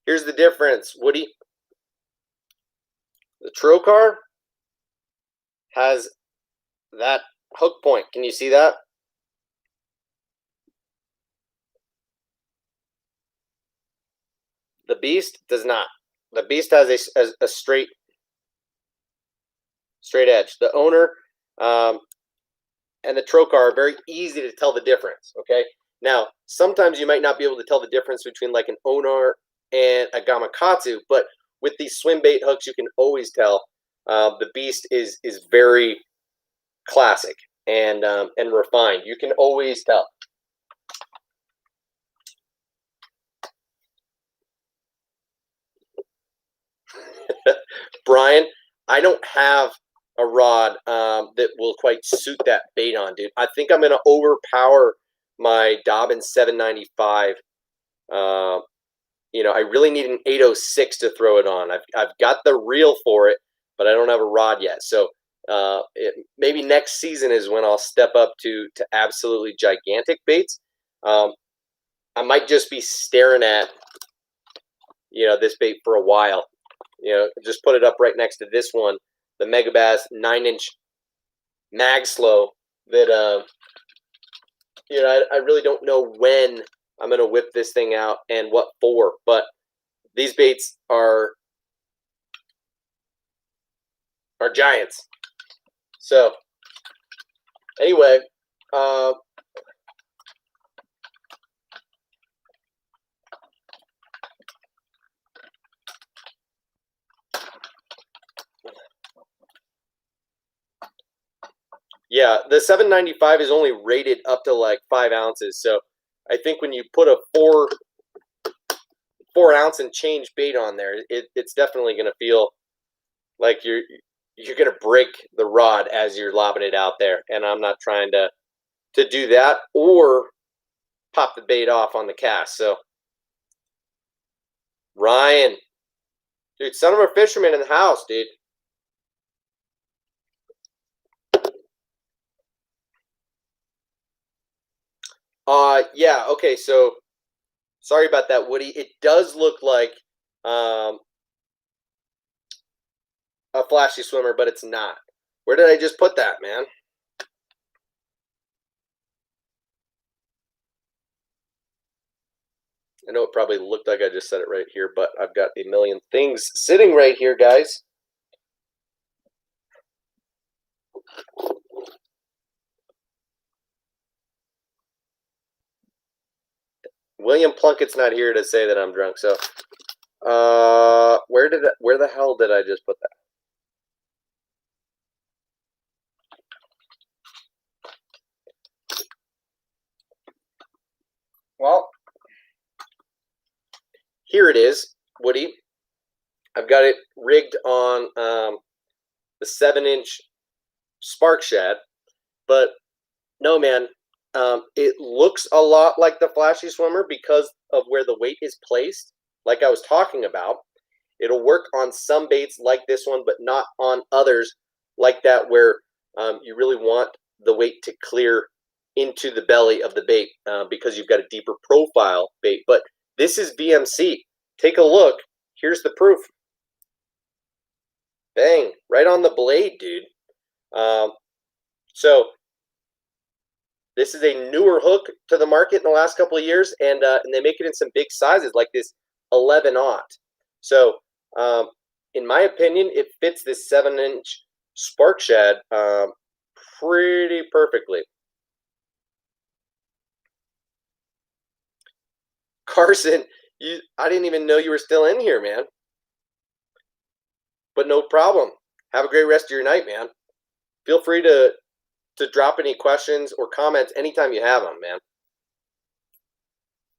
Here's the difference, Woody. The trocar has that hook point. Can you see that? The beast does not. The beast has a straight edge. The owner and the trocar are very easy to tell the difference. Okay. Now, sometimes you might not be able to tell the difference between like an owner and a gamakatsu, but with these swim bait hooks, you can always tell. The beast is very classic and refined. You can always tell. Brian, I don't have a rod that will quite suit that bait on, dude. I think I'm going to overpower my Dobbin 795. You know, I really need an 806 to throw it on. I've got the reel for it, but I don't have a rod yet. So maybe next season is when I'll step up to absolutely gigantic baits. I might just be staring at, you know, this bait for a while. You know, just put it up right next to this one, the Megabass 9-inch mag slow that, you know, I really don't know when I'm going to whip this thing out and what for, but these baits are giants. So, anyway, yeah, the 795 is only rated up to like 5 ounces. So I think when you put a 4 ounce and change bait on there, it's definitely going to feel like you're going to break the rod as you're lobbing it out there. And I'm not trying to do that or pop the bait off on the cast. So Ryan, dude, son of a fisherman in the house, dude. Yeah, okay, so Sorry about that, Woody. It does look like a flashy swimmer, but it's not. Where did I just put that, man? I know it probably looked like I just said it right here, but I've got a million things sitting right here, guys. William Plunkett's not here to say that I'm drunk, so where the hell did I just put that? Well, here it is, Woody. I've got it rigged on the 7-inch Spark Shad, but no, man, it looks a lot like the Flashy Swimmer because of where the weight is placed, like I was talking about. It'll work on some baits like this one, but not on others like that where you really want the weight to clear into the belly of the bait because you've got a deeper profile bait. But this is BMC. Take a look. Here's the proof. Bang, right on the blade, dude. So this is a newer hook to the market in the last couple of years, and they make it in some big sizes like this 11-aught. So in my opinion, it fits this 7-inch Spark Shad pretty perfectly. Carson, I didn't even know you were still in here, man. But no problem. Have a great rest of your night, man. Feel free to drop any questions or comments anytime you have them, man.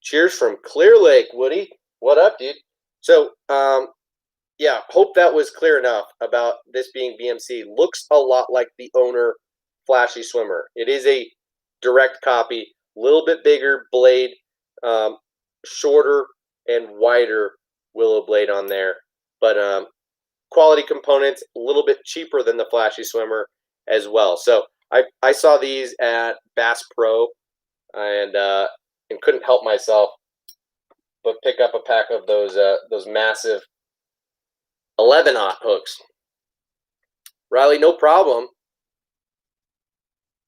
Cheers from Clear Lake, Woody. What up, dude? So, yeah, hope that was clear enough about this being BMC. Looks a lot like the owner Flashy Swimmer. It is a direct copy, a little bit bigger blade, shorter and wider willow blade on there. But quality components, a little bit cheaper than the Flashy Swimmer as well. So I saw these at Bass Pro and couldn't help myself but pick up a pack of those massive 11-aught hooks. Riley, no problem.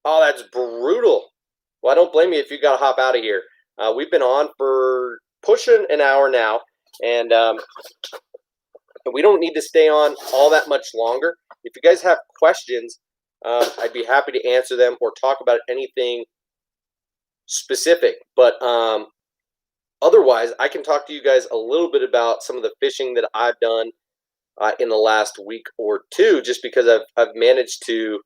Oh, that's brutal. Well, I don't blame you if you got to hop out of here. We've been on for pushing an hour now, and we don't need to stay on all that much longer. If you guys have questions, I'd be happy to answer them or talk about anything specific. But otherwise, I can talk to you guys a little bit about some of the fishing that I've done in the last week or two, just because I've managed to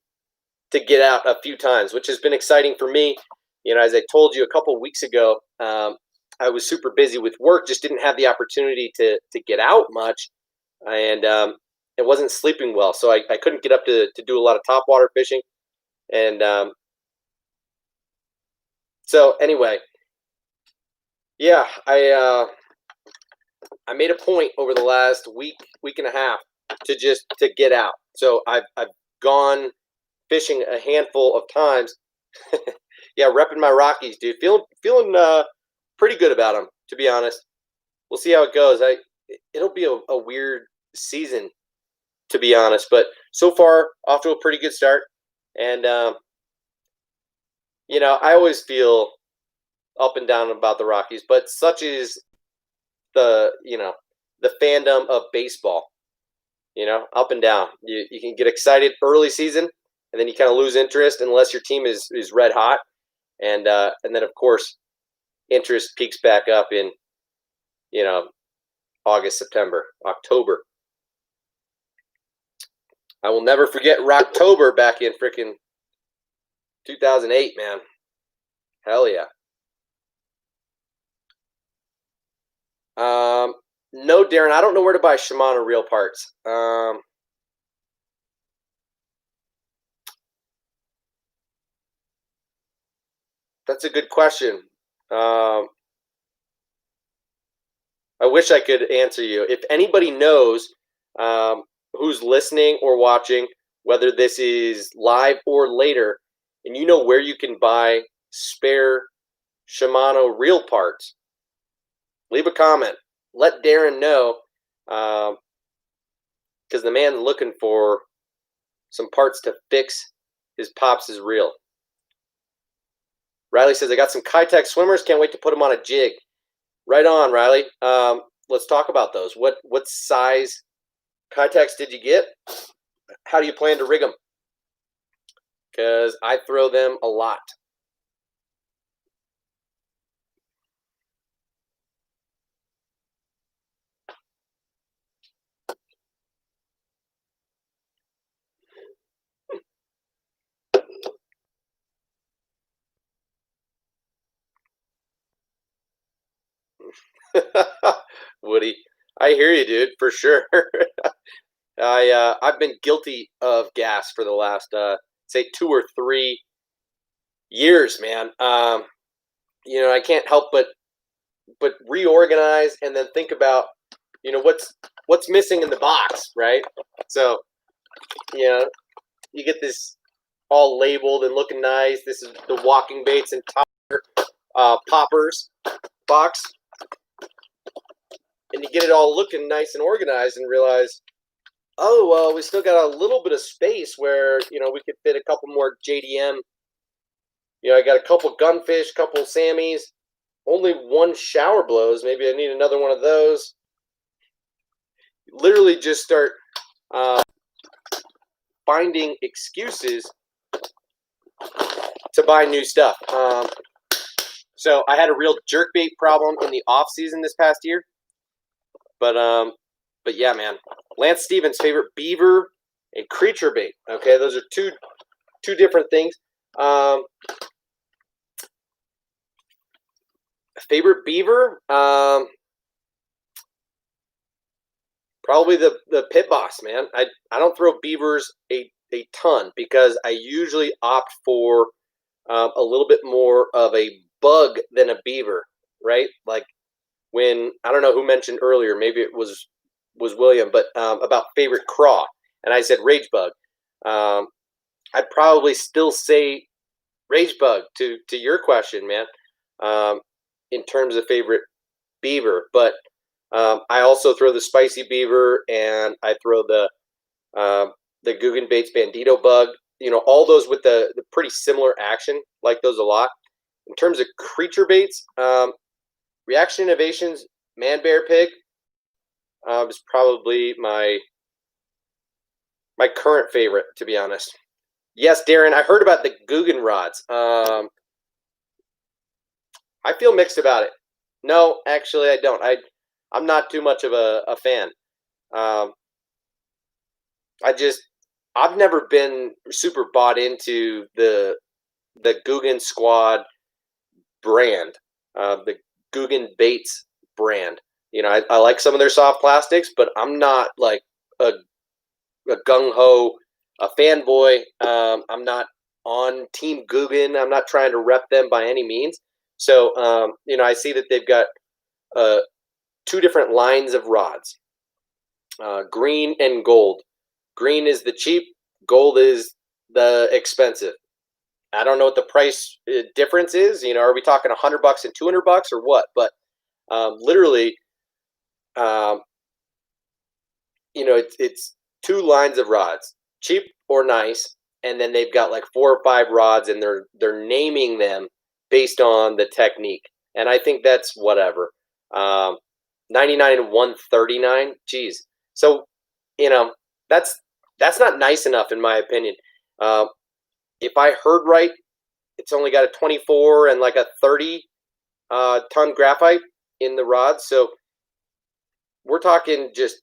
get out a few times, which has been exciting for me. You know, as I told you a couple weeks ago, I was super busy with work, just didn't have the opportunity to get out much, and it wasn't sleeping well, so I couldn't get up to do a lot of topwater fishing. And so anyway, yeah, I made a point over the last week and a half to get out. So I've gone fishing a handful of times. Yeah, repping my Rockies, dude. Feeling pretty good about them, to be honest. We'll see how it goes. It'll be a weird season, to be honest, but so far off to a pretty good start. And you know, I always feel up and down about the Rockies, but such is the fandom of baseball. You know, up and down. You can get excited early season, and then you kind of lose interest unless your team is red hot, and then of course interest peaks back up in August, September, October. I will never forget Rocktober back in freaking 2008, man. Hell yeah. No, Darren, I don't know where to buy Shimano reel parts. That's a good question. I wish I could answer you. If anybody knows who's listening or watching, whether this is live or later, and you know where you can buy spare Shimano reel parts, leave a comment. Let Darren know, because the man's looking for some parts to fix his Pops is real. Riley says, I got some Kitech swimmers. Can't wait to put them on a jig. Right on, Riley. Let's talk about those. What size Kitechs did you get? How do you plan to rig them? Because I throw them a lot. Woody, I hear you, dude, for sure. I've been guilty of gas for the last say 2 or 3 years, man. You know, I can't help but reorganize and then think about, you know, what's missing in the box, right? So, you know, you get this all labeled and looking nice. This is the walking baits and poppers box. And you get it all looking nice and organized and realize, oh, well, we still got a little bit of space where, you know, we could fit a couple more JDM. You know, I got a couple gunfish, couple Sammies, only 1 shower blows. Maybe I need another one of those. Literally just start finding excuses to buy new stuff. So I had a real jerkbait problem in the off season this past year. But yeah, man. Lance Stevens' favorite beaver and creature bait. Okay, those are two different things. Favorite beaver? Probably the Pit Boss, man. I don't throw beavers a ton because I usually opt for a little bit more of a bug than a beaver, right? Like when, I don't know who mentioned earlier, maybe it was William, but about favorite craw, and I said rage bug. I'd probably still say rage bug to your question, man, in terms of favorite beaver. But I also throw the spicy beaver, and I throw the Guggen Baits Bandito bug. You know, all those with the pretty similar action, like those a lot. In terms of creature baits, Reaction Innovations Man Bear Pig is probably my current favorite, to be honest. Yes, Darren, I heard about the Guggen rods. I feel mixed about it. No, actually, I don't. I'm not too much of a fan. I've never been super bought into the Guggen Squad brand, the Guggen Baits brand. You know, I like some of their soft plastics, but I'm not like a gung-ho, a fanboy. I'm not on Team Guggen. I'm not trying to rep them by any means. So, you know, I see that they've got 2 different lines of rods, green and gold. Green is the cheap, gold is the expensive. I don't know what the price difference is. You know, are we talking $100 and $200 or what? But literally, you know, it's 2 lines of rods, cheap or nice, and then they've got like 4 or 5 rods, and they're naming them based on the technique. And I think that's whatever. 99 and 139. Geez. So, you know, that's not nice enough in my opinion. If I heard right, it's only got a 24 and like a 30 ton graphite in the rod. So we're talking just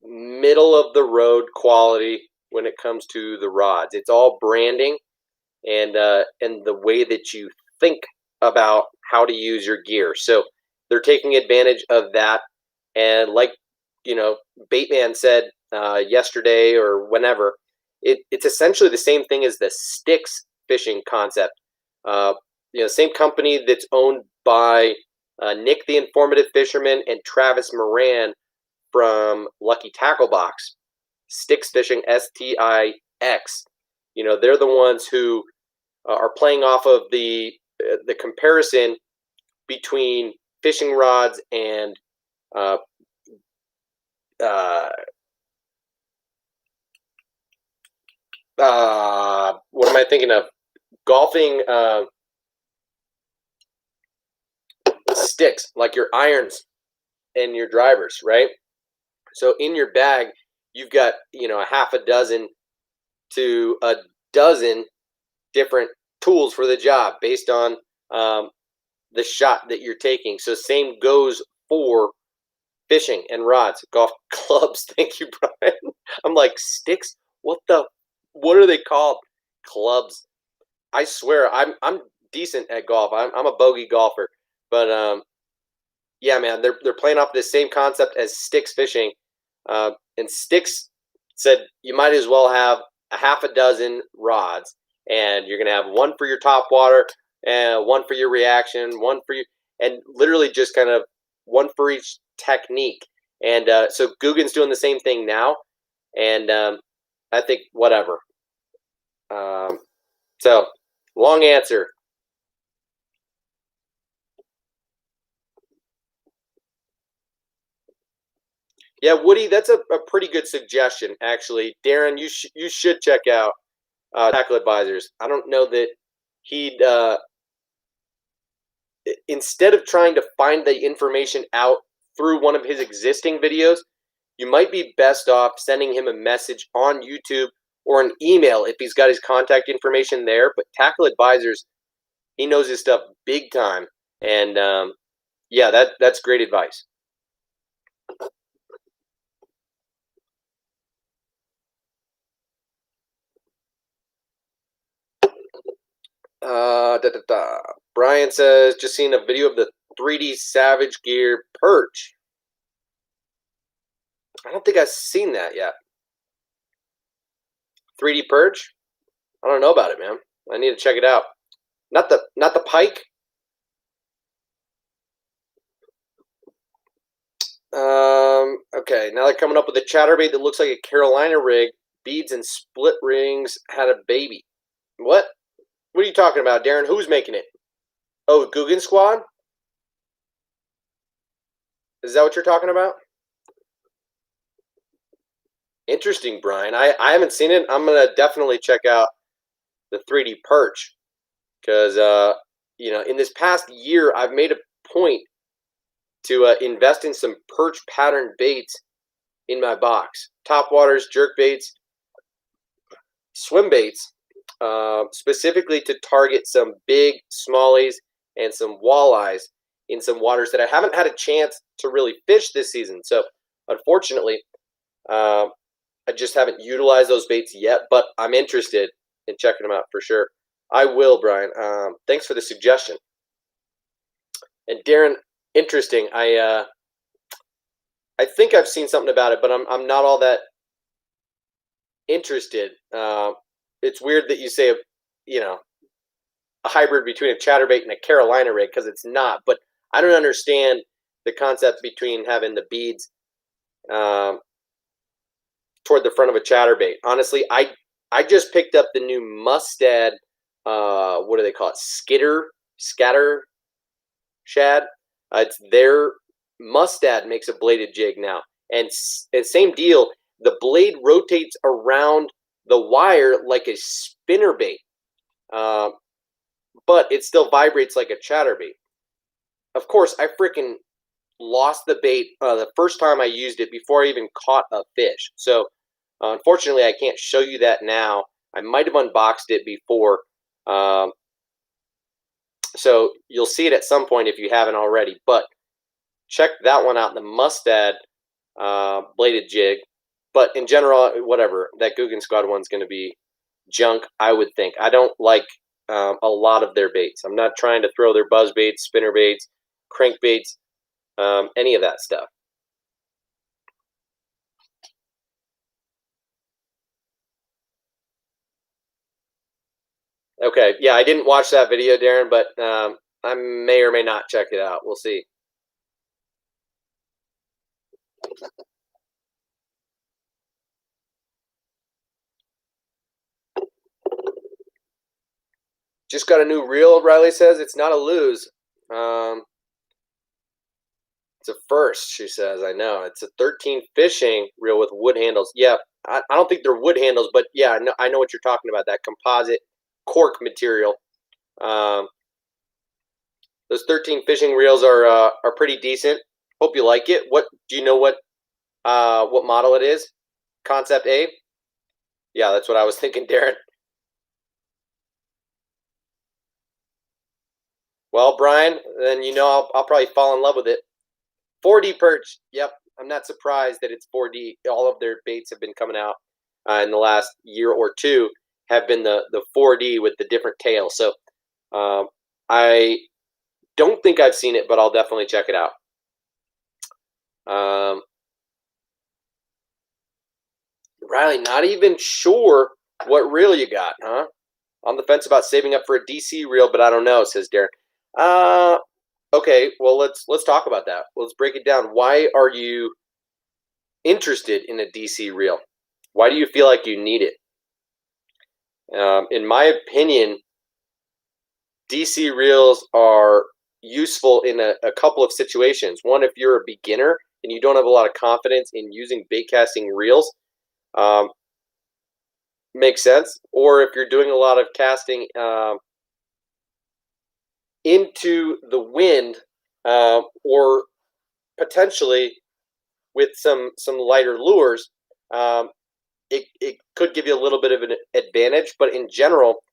middle of the road quality when it comes to the rods. It's all branding and the way that you think about how to use your gear. So they're taking advantage of that. And like, you know, Baitman said yesterday or whenever, it's essentially the same thing as the sticks fishing concept. You know, same company that's owned by Nick the Informative Fisherman and Travis Moran from Lucky Tackle Box. Sticks Fishing, STIX. You know, they're the ones who are playing off of the comparison between fishing rods and what am I thinking of? Golfing sticks, like your irons and your drivers, right? So in your bag, you've got, a half a dozen to a dozen different tools for the job based on the shot that you're taking. So same goes for fishing and rods, golf clubs. Thank you, Brian. I'm like, sticks? What are they called? Clubs. I swear, I'm decent at golf. I'm a bogey golfer, but yeah, man, they're playing off this same concept as sticks fishing, and sticks said you might as well have a half a dozen rods, and you're gonna have one for your top water, and one for your reaction, one for you, and literally just kind of one for each technique. And so Guggen's doing the same thing now, and I think whatever. So long answer. Yeah, Woody, that's a pretty good suggestion, actually. Darren, you should check out Tackle Advisors. I don't know that he'd instead of trying to find the information out through one of his existing videos, you might be best off sending him a message on YouTube or an email if he's got his contact information there. But Tackle Advisors, he knows his stuff big time, and yeah, that's great advice. Brian says, just seen a video of the 3D Savage Gear Perch. I don't think I've seen that yet. 3D Perch? I don't know about it, man. I need to check it out. Not the pike. Okay, now they're coming up with a chatterbait that looks like a Carolina rig. Beads and split rings had a baby. What? What are you talking about, Darren? Who's making it? Oh, Guggen Squad? Is that what you're talking about? Interesting, Brian. I haven't seen it. I'm gonna definitely check out the 3D Perch because in this past year I've made a point to invest in some perch pattern baits in my box. Top waters, jerk baits, swim baits, specifically to target some big smallies and some walleyes in some waters that I haven't had a chance to really fish this season. So unfortunately, I just haven't utilized those baits yet, but I'm interested in checking them out for sure. I will, Brian. Thanks for the suggestion. And Darren, interesting. I think I've seen something about it, but I'm not all that interested. It's weird that you say a hybrid between a chatterbait and a Carolina rig because it's not. But I don't understand the concept between having the beads toward the front of a chatterbait. Honestly, I just picked up the new Mustad. What do they call it? Scatter shad. It's their Mustad makes a bladed jig now, and same deal. The blade rotates around the wire like a spinner bait, but it still vibrates like a chatterbait. Of course, I freaking lost the bait the first time I used it before I even caught a fish. So unfortunately, I can't show you that now. I might have unboxed it before. So you'll see it at some point if you haven't already. But check that one out, the Mustad bladed jig. But in general, whatever, that Guggen Squad one's going to be junk, I would think. I don't like a lot of their baits. I'm not trying to throw their buzz baits, spinner baits, crankbaits, any of that stuff. Okay, yeah, I didn't watch that video, Darren, but I may or may not check it out. We'll see. Just got a new reel, Riley says. It's not a lose. It's a first, she says. I know. It's a 13 fishing reel with wood handles. Yeah, I don't think they're wood handles, but yeah, I know what you're talking about. That composite cork material. Those 13 fishing reels are pretty decent. Hope you like it. What do you know? What model it is? Concept A. Yeah, that's what I was thinking, Darren. Well, Brian, then I'll probably fall in love with it. 4D perch. Yep, I'm not surprised that it's 4D. All of their baits have been coming out in the last year or two. Have been the 4D with the different tails. So I don't think I've seen it, but I'll definitely check it out. Riley, not even sure what reel you got, huh? On the fence about saving up for a DC reel, but I don't know, says Darren. Okay, well let's talk about that. Let's break it down. Why are you interested in a DC reel? Why do you feel like you need it? In my opinion, DC reels are useful in a couple of situations. One, if you're a beginner and you don't have a lot of confidence in using bait casting reels, makes sense. Or if you're doing a lot of casting into the wind, or potentially with some lighter lures, it could give you a little bit of an advantage. But in general,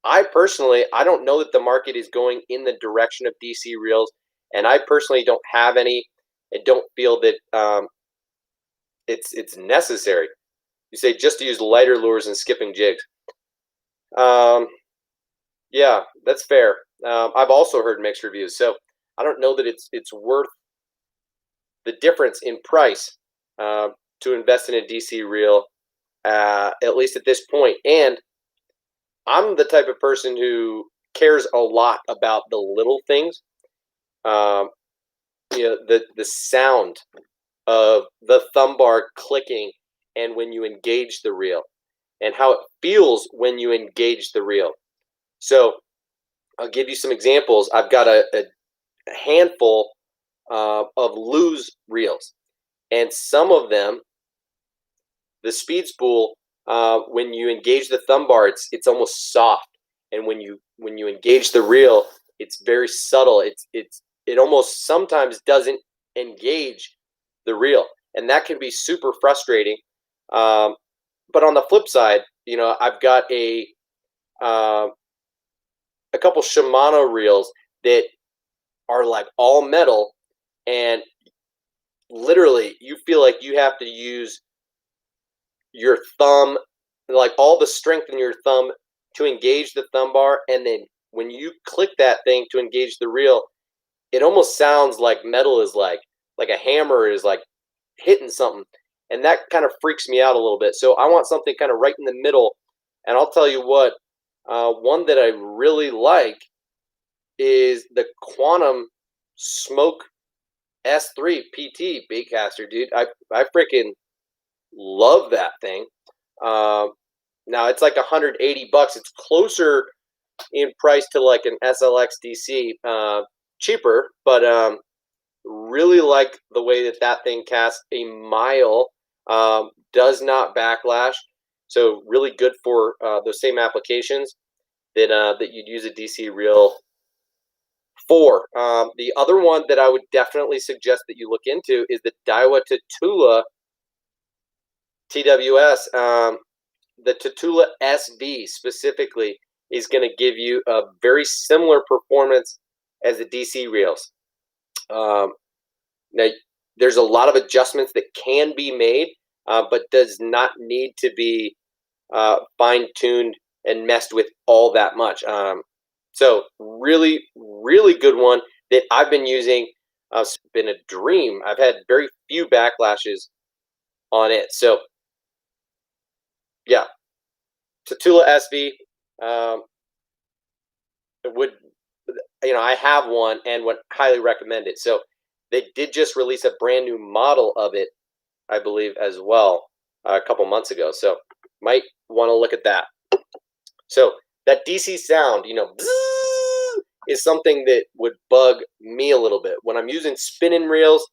I don't know that the market is going in the direction of DC reels, and I personally don't have any. I don't feel that it's necessary. You say just to use lighter lures and skipping jigs. Yeah, that's fair. I've also heard mixed reviews, so I don't know that it's worth the difference in price to invest in a DC reel, at least at this point. And I'm the type of person who cares a lot about the little things. The sound of the thumb bar clicking and when you engage the reel, and how it feels when you engage the reel. So I'll give you some examples. I've got a handful of loose reels, and some of them, the speed spool, when you engage the thumb bar, it's almost soft, and when you engage the reel, it's very subtle. It almost sometimes doesn't engage the reel, and that can be super frustrating. But on the flip side, I've got a couple Shimano reels that are like all metal, and literally you feel like you have to use your thumb, like all the strength in your thumb to engage the thumb bar, and then when you click that thing to engage the reel, it almost sounds like metal is like a hammer is like hitting something, and that kind of freaks me out a little bit. So I want something kind of right in the middle, and I'll tell you what, one that I really like is the Quantum Smoke S3 PT baitcaster, dude. I freaking love that thing. Now it's like $180. It's closer in price to like an SLX DC, cheaper, but really like the way that thing casts a mile. Does not backlash, so really good for those same applications that you'd use a DC reel for. The other one that I would definitely suggest that you look into is the Daiwa Tatula TWS. The Tatula SV specifically is going to give you a very similar performance as the DC reels. Now, there's a lot of adjustments that can be made, but does not need to be fine-tuned and messed with all that much. So really, really good one that I've been using. It's been a dream. I've had very few backlashes on it. So yeah, Tatula SV. It would, I have one and would highly recommend it. So they did just release a brand new model of it, I believe, as well, a couple months ago. So might want to look at that. So that DC sound, is something that would bug me a little bit. When I'm using spinning reels,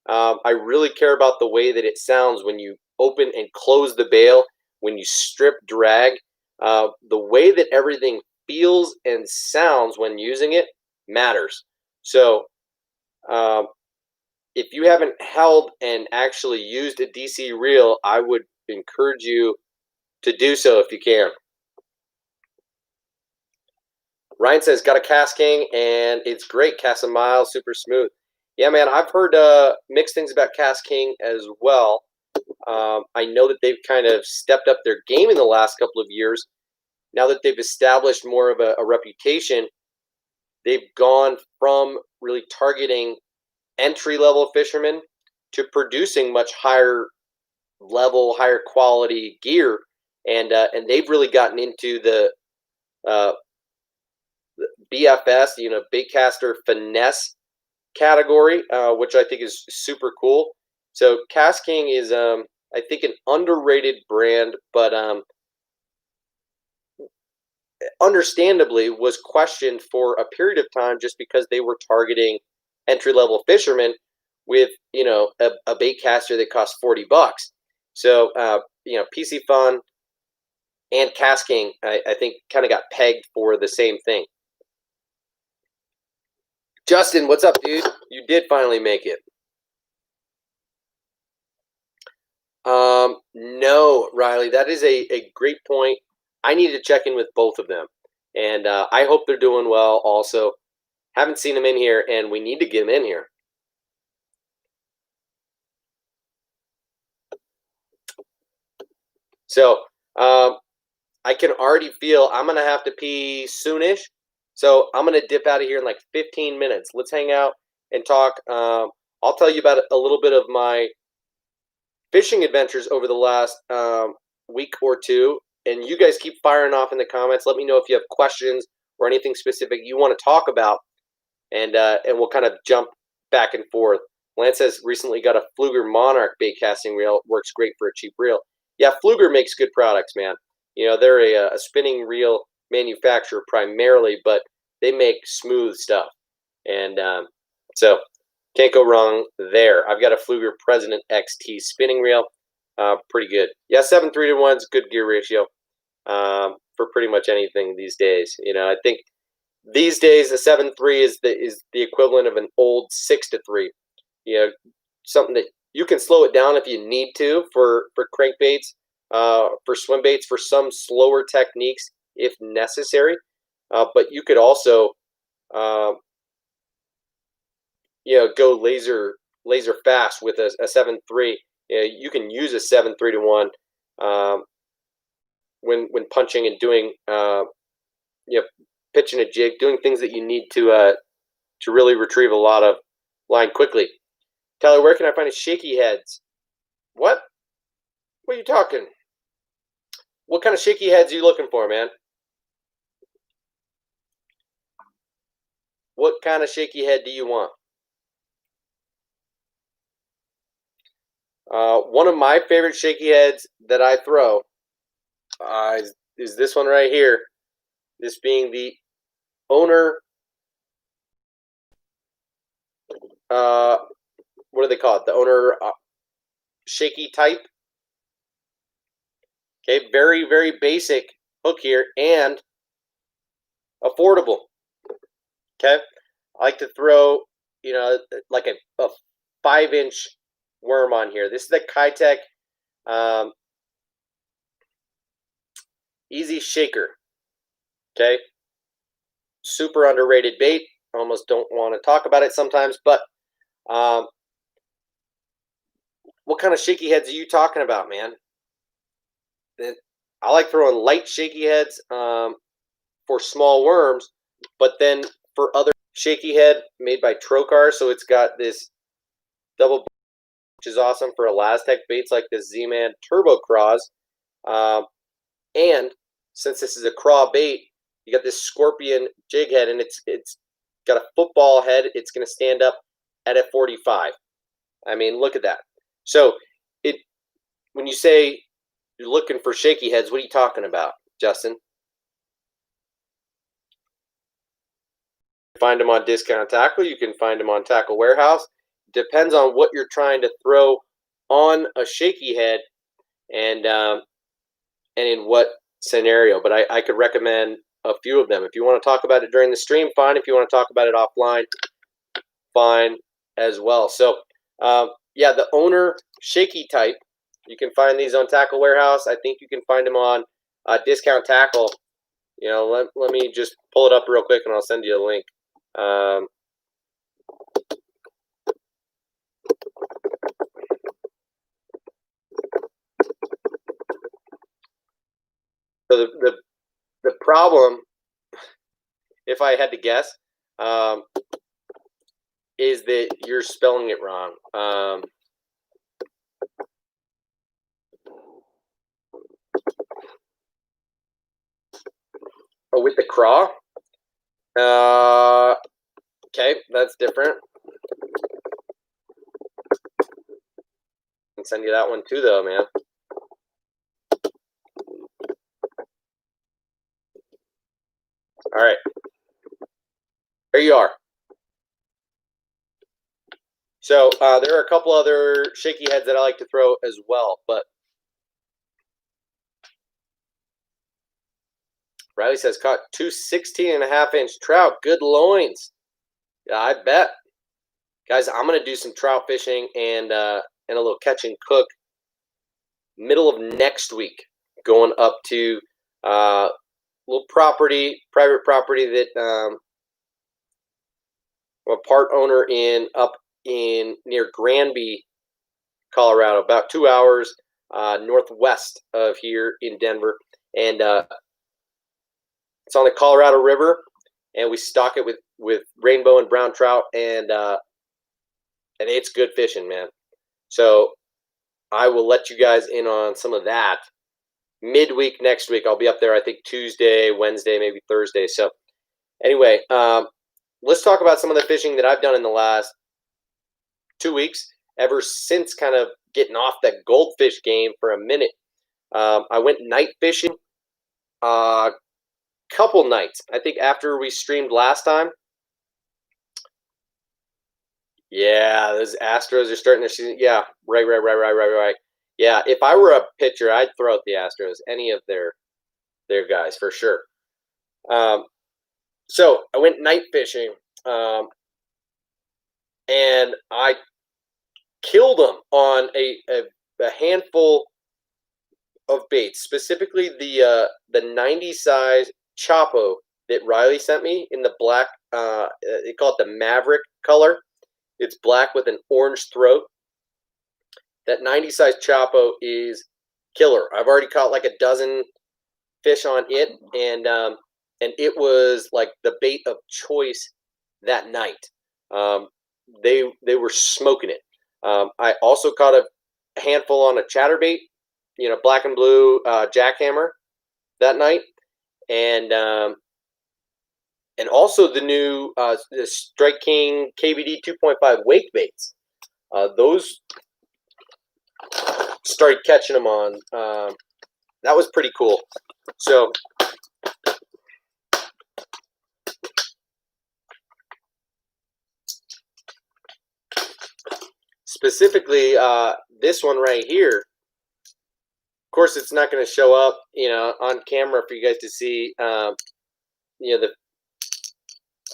I really care about the way that it sounds when you open and close the bail, when you strip drag. The way that everything feels and sounds when using it matters. So if you haven't held and actually used a DC reel, I would encourage you to do so if you can. Ryan says, got a Cast King, and it's great. Cast a mile, super smooth. Yeah, man, I've heard mixed things about Cast King as well. I know that they've kind of stepped up their game in the last couple of years. Now that they've established more of a reputation, they've gone from really targeting entry-level fishermen to producing much higher level, higher quality gear, and they've really gotten into the BFS, Baitcaster Finesse category, which I think is super cool. So Cast King is, I think, an underrated brand, but understandably was questioned for a period of time just because they were targeting entry-level fishermen with, a bait caster that costs $40. So, PC Fun and Cast King, I think, kind of got pegged for the same thing. Justin, what's up, dude? You did finally make it. No, Riley, that is a great point. I need to check in with both of them, and I hope they're doing well. Also, haven't seen them in here, and we need to get them in here. So, I can already feel I'm gonna have to pee soonish. So I'm gonna dip out of here in like 15 minutes. Let's hang out and talk. I'll tell you about a little bit of my fishing adventures over the last week or two, and you guys keep firing off in the comments. Let me know if you have questions or anything specific you want to talk about, and we'll kind of jump back and forth. Lance has recently got a Fluger Monarch bait casting reel. Works great for a cheap reel. Yeah, Fluger makes good products, man. They're a spinning reel manufacturer primarily, but they make smooth stuff, and so can't go wrong there. I've got a Fluger President XT spinning reel, pretty good. Yeah, 7:3 to 1 is a good gear ratio for pretty much anything these days. I think these days the 7.3 is the equivalent of an old 6-3. Something that you can slow it down if you need to for crankbaits, for swim baits, for some slower techniques if necessary. But you could also, go laser fast with a 7.3. You can use a 7.3 to 1 when punching and doing, pitching a jig, doing things that you need to really retrieve a lot of line quickly. Tyler, where can I find a shaky heads? What? What are you talking? What kind of shaky heads are you looking for, man? What kind of shaky head do you want? One of my favorite shaky heads that I throw is this one right here. This being the owner. What do they call it? The owner shaky type. Okay, very, very basic hook here and affordable. Okay, I like to throw, like a 5-inch worm on here. This is the Kitech Easy Shaker. Okay, super underrated bait. Almost don't want to talk about it sometimes, but what kind of shaky heads are you talking about, man? I like throwing light shaky heads for small worms, but then for other shaky head made by Trocar, so it's got this double, which is awesome for Elastec baits like the Z-Man Turbo Craws. And since this is a Craw bait, you got this scorpion jig head, and it's got a football head. It's going to stand up at a 45. I mean, look at that. So when you say you're looking for shaky heads, what are you talking about, Justin? find them on Discount Tackle. You can find them on Tackle Warehouse. Depends on what you're trying to throw on a shaky head and in what scenario. But I could recommend a few of them. If you want to talk about it during the stream, fine. If you want to talk about it offline, fine as well. So, yeah, the owner shaky type, you can find these on Tackle Warehouse. I think you can find them on Discount Tackle. You know, let me just pull it up real quick, and I'll send you a link. So the problem, if I had to guess, is that you're spelling it wrong. Oh, with the Craw? Okay, that's different. I can send you that one too, though, man. All right. There you are. So there are a couple other shaky heads that I like to throw as well, but Riley says caught 2 16.5-inch trout. Good loins. Yeah, I bet. Guys, I'm going to do some trout fishing and a little catch and cook middle of next week, going up to a little property, private property that I'm a part owner up in near Granby, Colorado, about 2 hours northwest of here in Denver. And it's on the Colorado River, and we stock it with rainbow and brown trout, and it's good fishing, man. So I will let you guys in on some of that midweek next week. I'll be up there, I think, Tuesday, Wednesday, maybe Thursday. So anyway, let's talk about some of the fishing that I've done in the last 2 weeks, ever since kind of getting off that goldfish game for a minute. I went night fishing couple nights. I think after we streamed last time. Yeah, those Astros are starting their season. Yeah, right. Yeah, if I were a pitcher, I'd throw out the Astros, any of their guys for sure. So I went night fishing, and I killed them on a handful of baits, specifically the 90 size Chapo that Riley sent me in the black. They call it the Maverick color. It's black with an orange throat. That 90 size Chapo is killer. I've already caught like a dozen fish on it, and it was like the bait of choice that night. They were smoking it. I also caught a handful on a chatterbait, black and blue jackhammer that night, and also the new the Strike King KVD 2.5 wake baits. Those started catching them on. That was pretty cool. So specifically this one right here. Of course, it's not going to show up, on camera for you guys to see.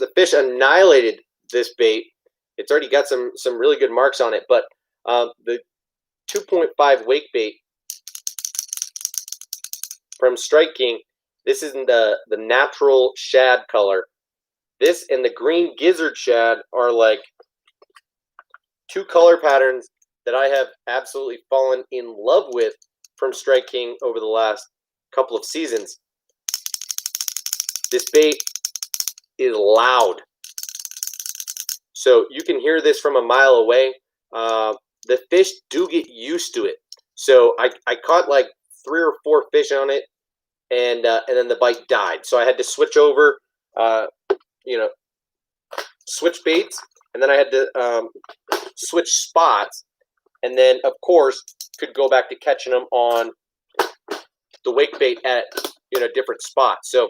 The fish annihilated this bait. It's already got some really good marks on it, but the 2.5 wake bait from Strike King, this is the natural shad color. This and the green gizzard shad are like two color patterns that I have absolutely fallen in love with from Strike King over the last couple of seasons. This bait is loud, so you can hear this from a mile away. The fish do get used to it, so I caught like 3 or 4 fish on it, and then the bite died. So I had to switch over, switch baits, and then I had to switch spots, and then of course could go back to catching them on the wake bait at different spots. So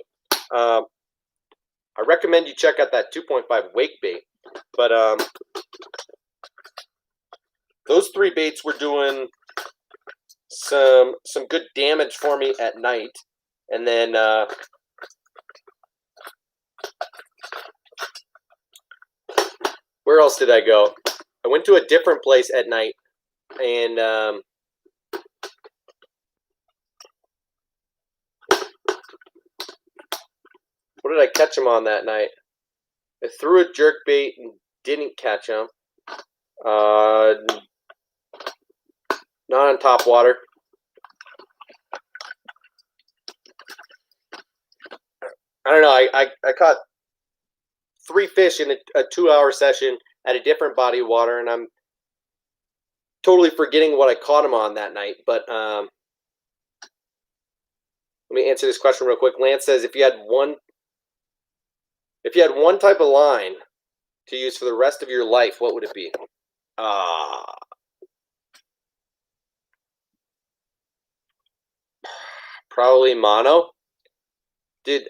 I recommend you check out that 2.5 wake bait. But those 3 baits were doing some good damage for me at night. And then where else did I go? I went to a different place at night, and what did I catch him on that night? I threw a jerk bait and didn't catch him. Not on top water. I don't know. I caught 3 fish in a 2-hour session at a different body of water, and I'm totally forgetting what I caught him on that night. But let me answer this question real quick. Lance says, if you had one type of line to use for the rest of your life, what would it be? Probably mono. Dude,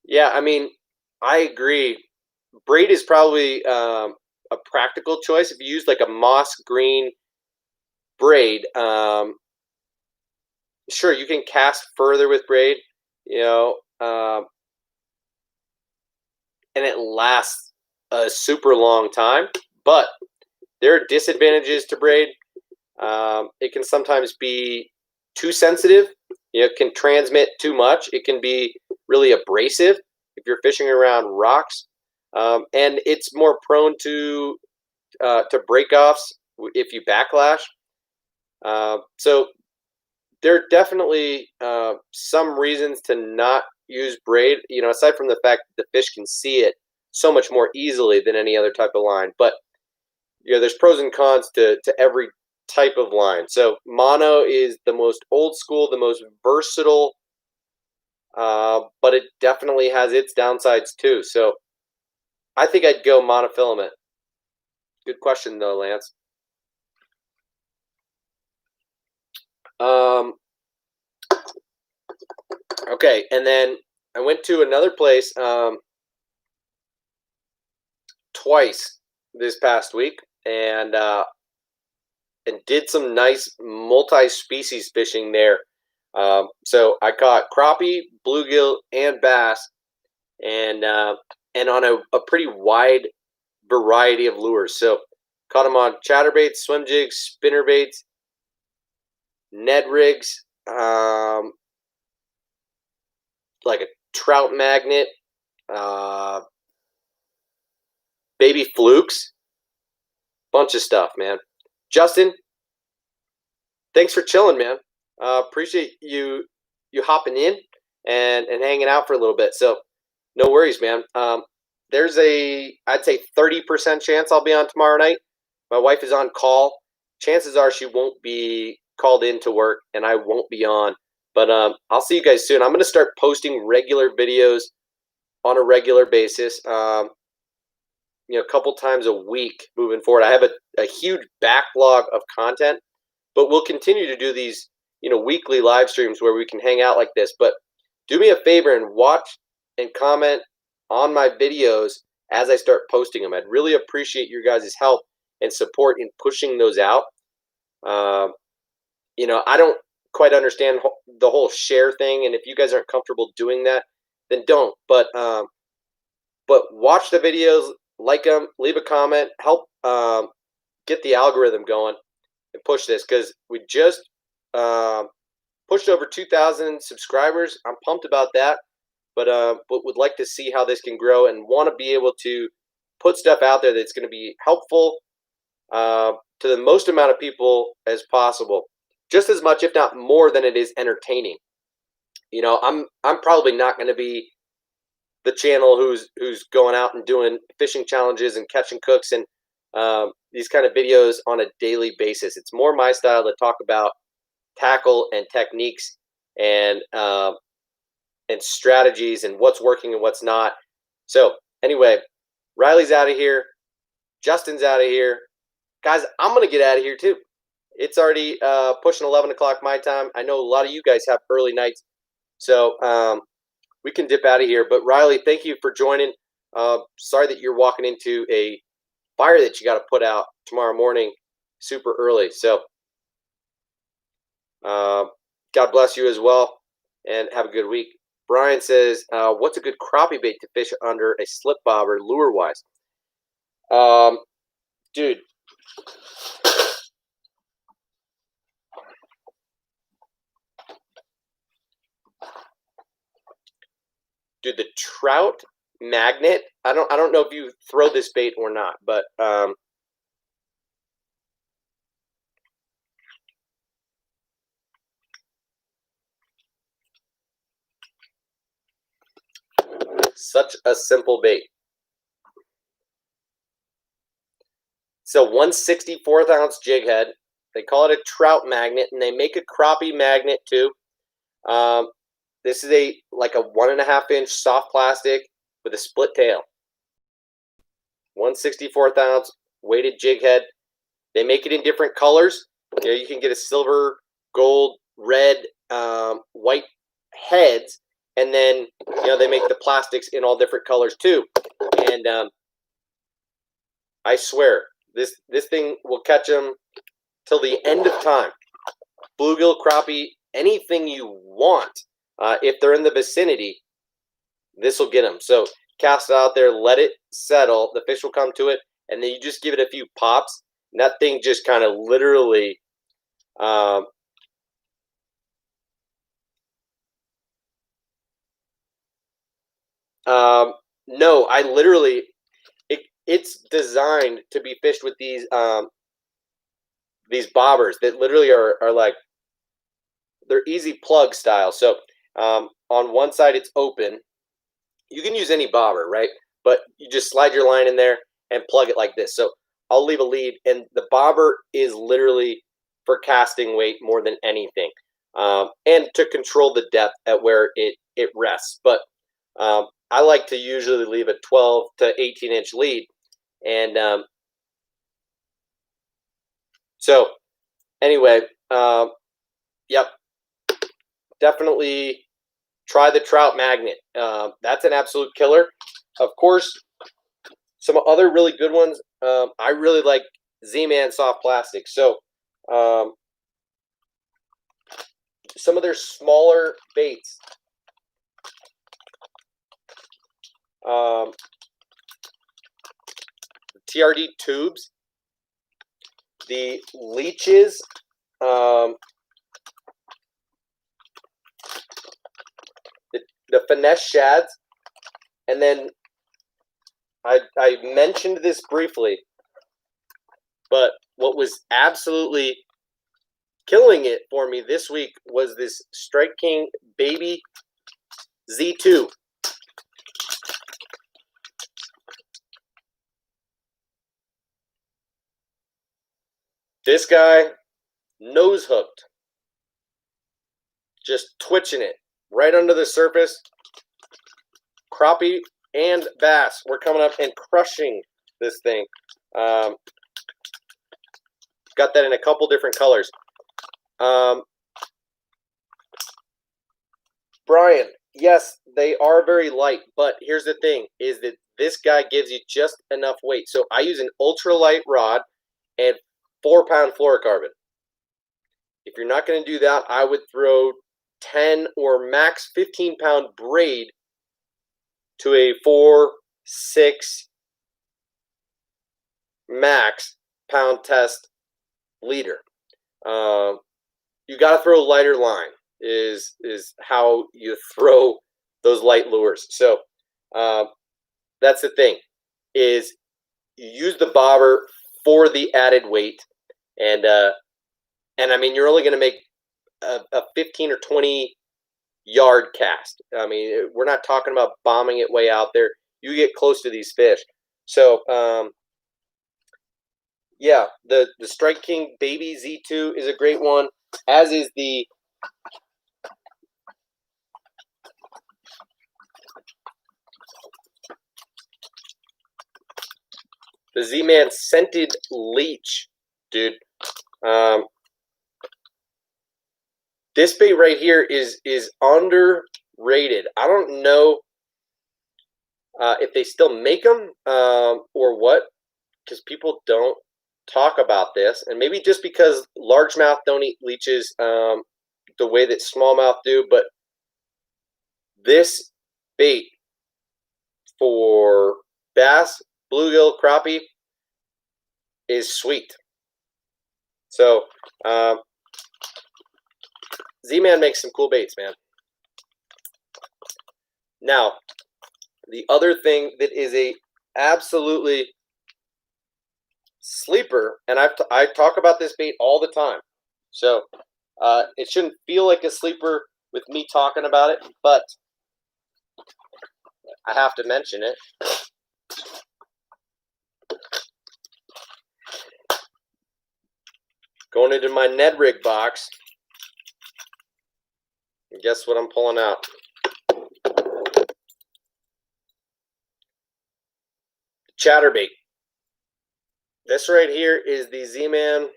yeah, I mean, I agree. Braid is probably a practical choice. If you use like a moss green braid, sure, you can cast further with braid, you know, and it lasts a super long time. But there are disadvantages to braid. It can sometimes be too sensitive. You know, it can transmit too much. It can be really abrasive if you're fishing around rocks, and it's more prone to break-offs if you backlash. So there are definitely some reasons to not use braid. You know, aside from the fact that the fish can see it so much more easily than any other type of line, but you know, there's pros and cons to every type of line. So mono is the most old school, the most versatile, but it definitely has its downsides too. So I think I'd go monofilament. Good question though, Lance. Okay, and then I went to another place twice this past week, and did some nice multi-species fishing there. So I caught crappie, bluegill, and bass, and on a pretty wide variety of lures. So caught them on chatterbaits, swim jigs, spinner baits, Ned rigs, like a trout magnet, baby flukes, bunch of stuff, man. Justin, thanks for chilling, man. Appreciate you hopping in and hanging out for a little bit. So no worries, man. There's I'd say 30% chance I'll be on tomorrow night. My wife is on call. Chances are she won't be called in to work, and I won't be on. But I'll see you guys soon. I'm going to start posting regular videos on a regular basis. You know, a couple times a week moving forward. I have a huge backlog of content, but we'll continue to do these, you know, weekly live streams where we can hang out like this. But do me a favor and watch and comment on my videos as I start posting them. I'd really appreciate your guys' help and support in pushing those out. You know, I don't quite understand the whole share thing, and if you guys aren't comfortable doing that, then don't. But watch the videos, like them, leave a comment, help get the algorithm going and push this, because we just pushed over 2,000 subscribers. I'm pumped about that, but would like to see how this can grow and want to be able to put stuff out there that's going to be helpful to the most amount of people as possible, just as much, if not more, than it is entertaining. You know, I'm probably not going to be the channel who's going out and doing fishing challenges and catching cooks and these kind of videos on a daily basis. It's more my style to talk about tackle and techniques and strategies and what's working and what's not. So anyway, Riley's out of here. Justin's out of here. Guys, I'm going to get out of here too. It's already pushing 11 o'clock my time. I know a lot of you guys have early nights. So we can dip out of here. But Riley, thank you for joining. Sorry that you're walking into a fire that you got to put out tomorrow morning super early. So God bless you as well, and have a good week. Brian says, what's a good crappie bait to fish under a slip bobber lure-wise? Dude. Dude, the trout magnet, I don't know if you throw this bait or not, but such a simple bait. So 1/64 ounce jig head. They call it a trout magnet, and they make a crappie magnet too. This is like a 1.5 inch soft plastic with a split tail. 1/64 ounce weighted jig head. They make it in different colors. You know, you can get a silver, gold, red, white heads, and then they make the plastics in all different colors too. And I swear, this thing will catch them till the end of time. Bluegill, crappie, anything you want. If they're in the vicinity, this will get them. So cast it out there, let it settle. The fish will come to it, and then you just give it a few pops, and that thing just kind of literally no, I literally it's designed to be fished with these bobbers that literally are like, they're easy plug style. So on one side it's open. You can use any bobber, right? But you just slide your line in there and plug it like this. So I'll leave a lead, and the bobber is literally for casting weight more than anything, and to control the depth at where it rests. But I like to usually leave a 12 to 18 inch lead, and so anyway, yep, definitely try the trout magnet. That's an absolute killer. Of course, some other really good ones. I really like Z-Man soft plastic. So some of their smaller baits. TRD tubes, the leeches, the finesse shads, and then I mentioned this briefly, but what was absolutely killing it for me this week was this Strike King Baby Z2. This guy, nose hooked, just twitching it right under the surface. Crappie and bass were coming up and crushing this thing. Got that in a couple different colors. Brian, yes, they are very light, but here's the thing, is that this guy gives you just enough weight. So I use an ultralight rod and 4-pound fluorocarbon. If you're not going to do that, I would throw 10 or max 15-pound braid to a 4, 6 max pound test leader. You got to throw lighter line is how you throw those light lures. So that's the thing, is you use the bobber for the added weight, and I mean, you're only going to make a 15 or 20 yard cast. I mean, we're not talking about bombing it way out there. You get close to these fish. So yeah, the Strike King Baby Z2 is a great one, as is the Z-Man Scented Leech, dude. This bait right here is under rated. I don't know if they still make them or what, because people don't talk about this, and maybe just because largemouth don't eat leeches the way that smallmouth do, but this bait for bass, bluegill, crappie is sweet. So Z-Man makes some cool baits, man. Now, the other thing that is a absolutely sleeper, and I talk about this bait all the time, so it shouldn't feel like a sleeper with me talking about it, but I have to mention it. Going into my Ned Rig box, and guess what I'm pulling out? Chatterbait. This right here is the Z-Man.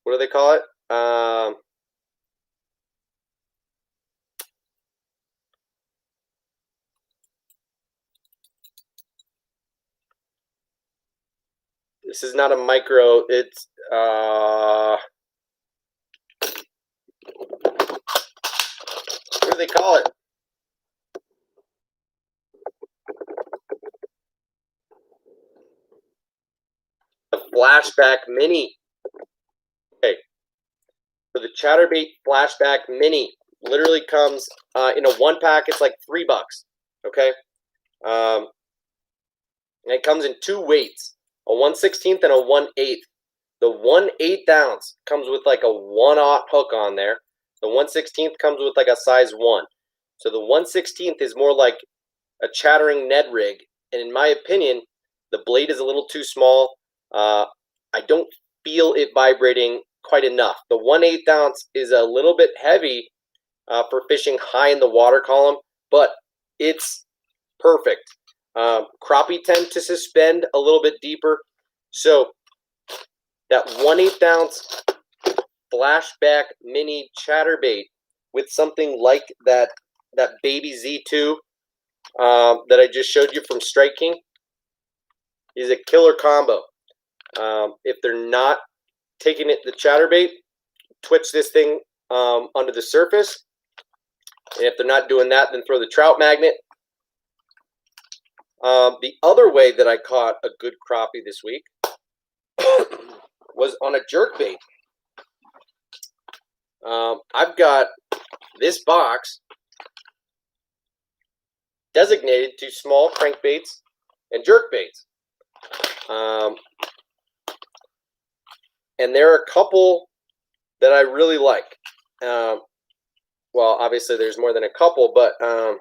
What do they call it? This is not a micro. It's what do they call it? The Flashback Mini. Okay. For the Chatterbait Flashback Mini, literally comes in a 1-pack. It's like $3. Okay. And it comes in 2 weights, a 1/16 and a 1/8. The 1/8 ounce comes with like a 1/0 hook on there. The 1/16 comes with like a size 1. So the 1/16 is more like a chattering Ned rig, and in my opinion, the blade is a little too small. I don't feel it vibrating quite enough. The 1/8 ounce is a little bit heavy for fishing high in the water column, but it's perfect. Crappie tend to suspend a little bit deeper, so that 1/8 ounce Flashback Mini chatterbait with something like that baby Z2 that I just showed you from Strike King is a killer combo. If they're not taking it the chatterbait, twitch this thing under the surface, and if they're not doing that, then throw the trout magnet. The other way that I caught a good crappie this week was on a jerkbait. I've got this box designated to small crankbaits and jerkbaits. And there are a couple that I really like. Well, obviously there's more than a couple, but I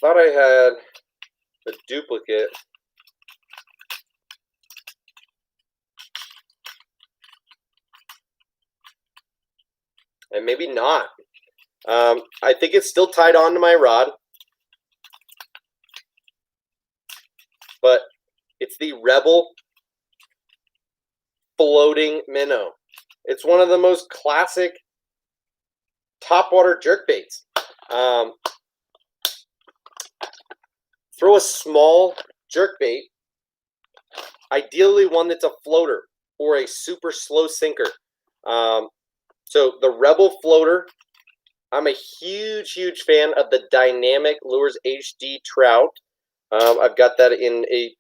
thought I had a duplicate. And maybe not. I think it's still tied onto my rod. But it's the Rebel Floating Minnow. It's one of the most classic topwater jerkbaits. Throw a small jerkbait, ideally one that's a floater or a super slow sinker. So the Rebel Floater, I'm a huge fan of the Dynamic Lures HD Trout. I've got that in a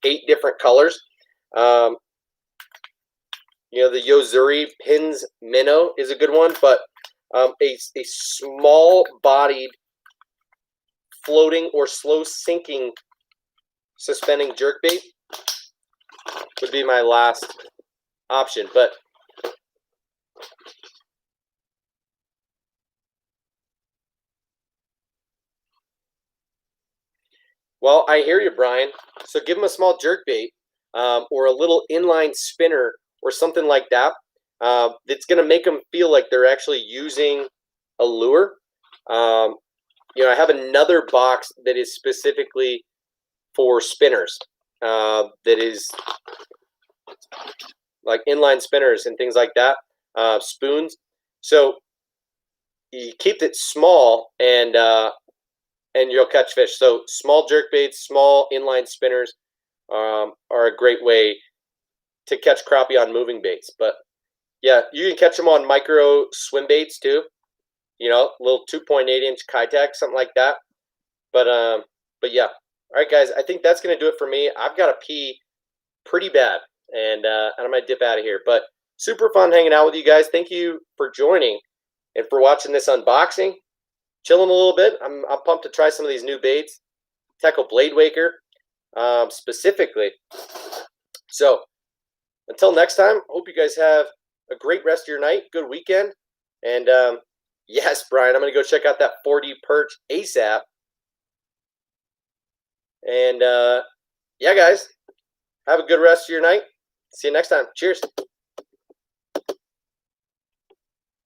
8 different colors. The Yozuri Pins Minnow is a good one, but a small-bodied floating or slow sinking suspending jerkbait would be my last option. But well, I hear you, Brian. So give them a small jerkbait or a little inline spinner or something like that. That's going to make them feel like they're actually using a lure. I have another box that is specifically for spinners. That is like inline spinners and things like that, spoons. So you keep it small, and you'll catch fish. So small jerk baits, small inline spinners are a great way to catch crappie on moving baits. But yeah, you can catch them on micro swim baits too. You know, little 2.8-inch Kitech, something like that. But yeah. All right, guys, I think that's gonna do it for me. I've got to pee pretty bad, and I'm gonna dip out of here. But super fun hanging out with you guys. Thank you for joining and for watching this unboxing. Chilling a little bit. I'm pumped to try some of these new baits. Tackle Blade Waker specifically. So until next time, hope you guys have a great rest of your night, good weekend, and yes, Brian, I'm gonna go check out that 4D Perch ASAP. And yeah, guys, have a good rest of your night. See you next time. Cheers.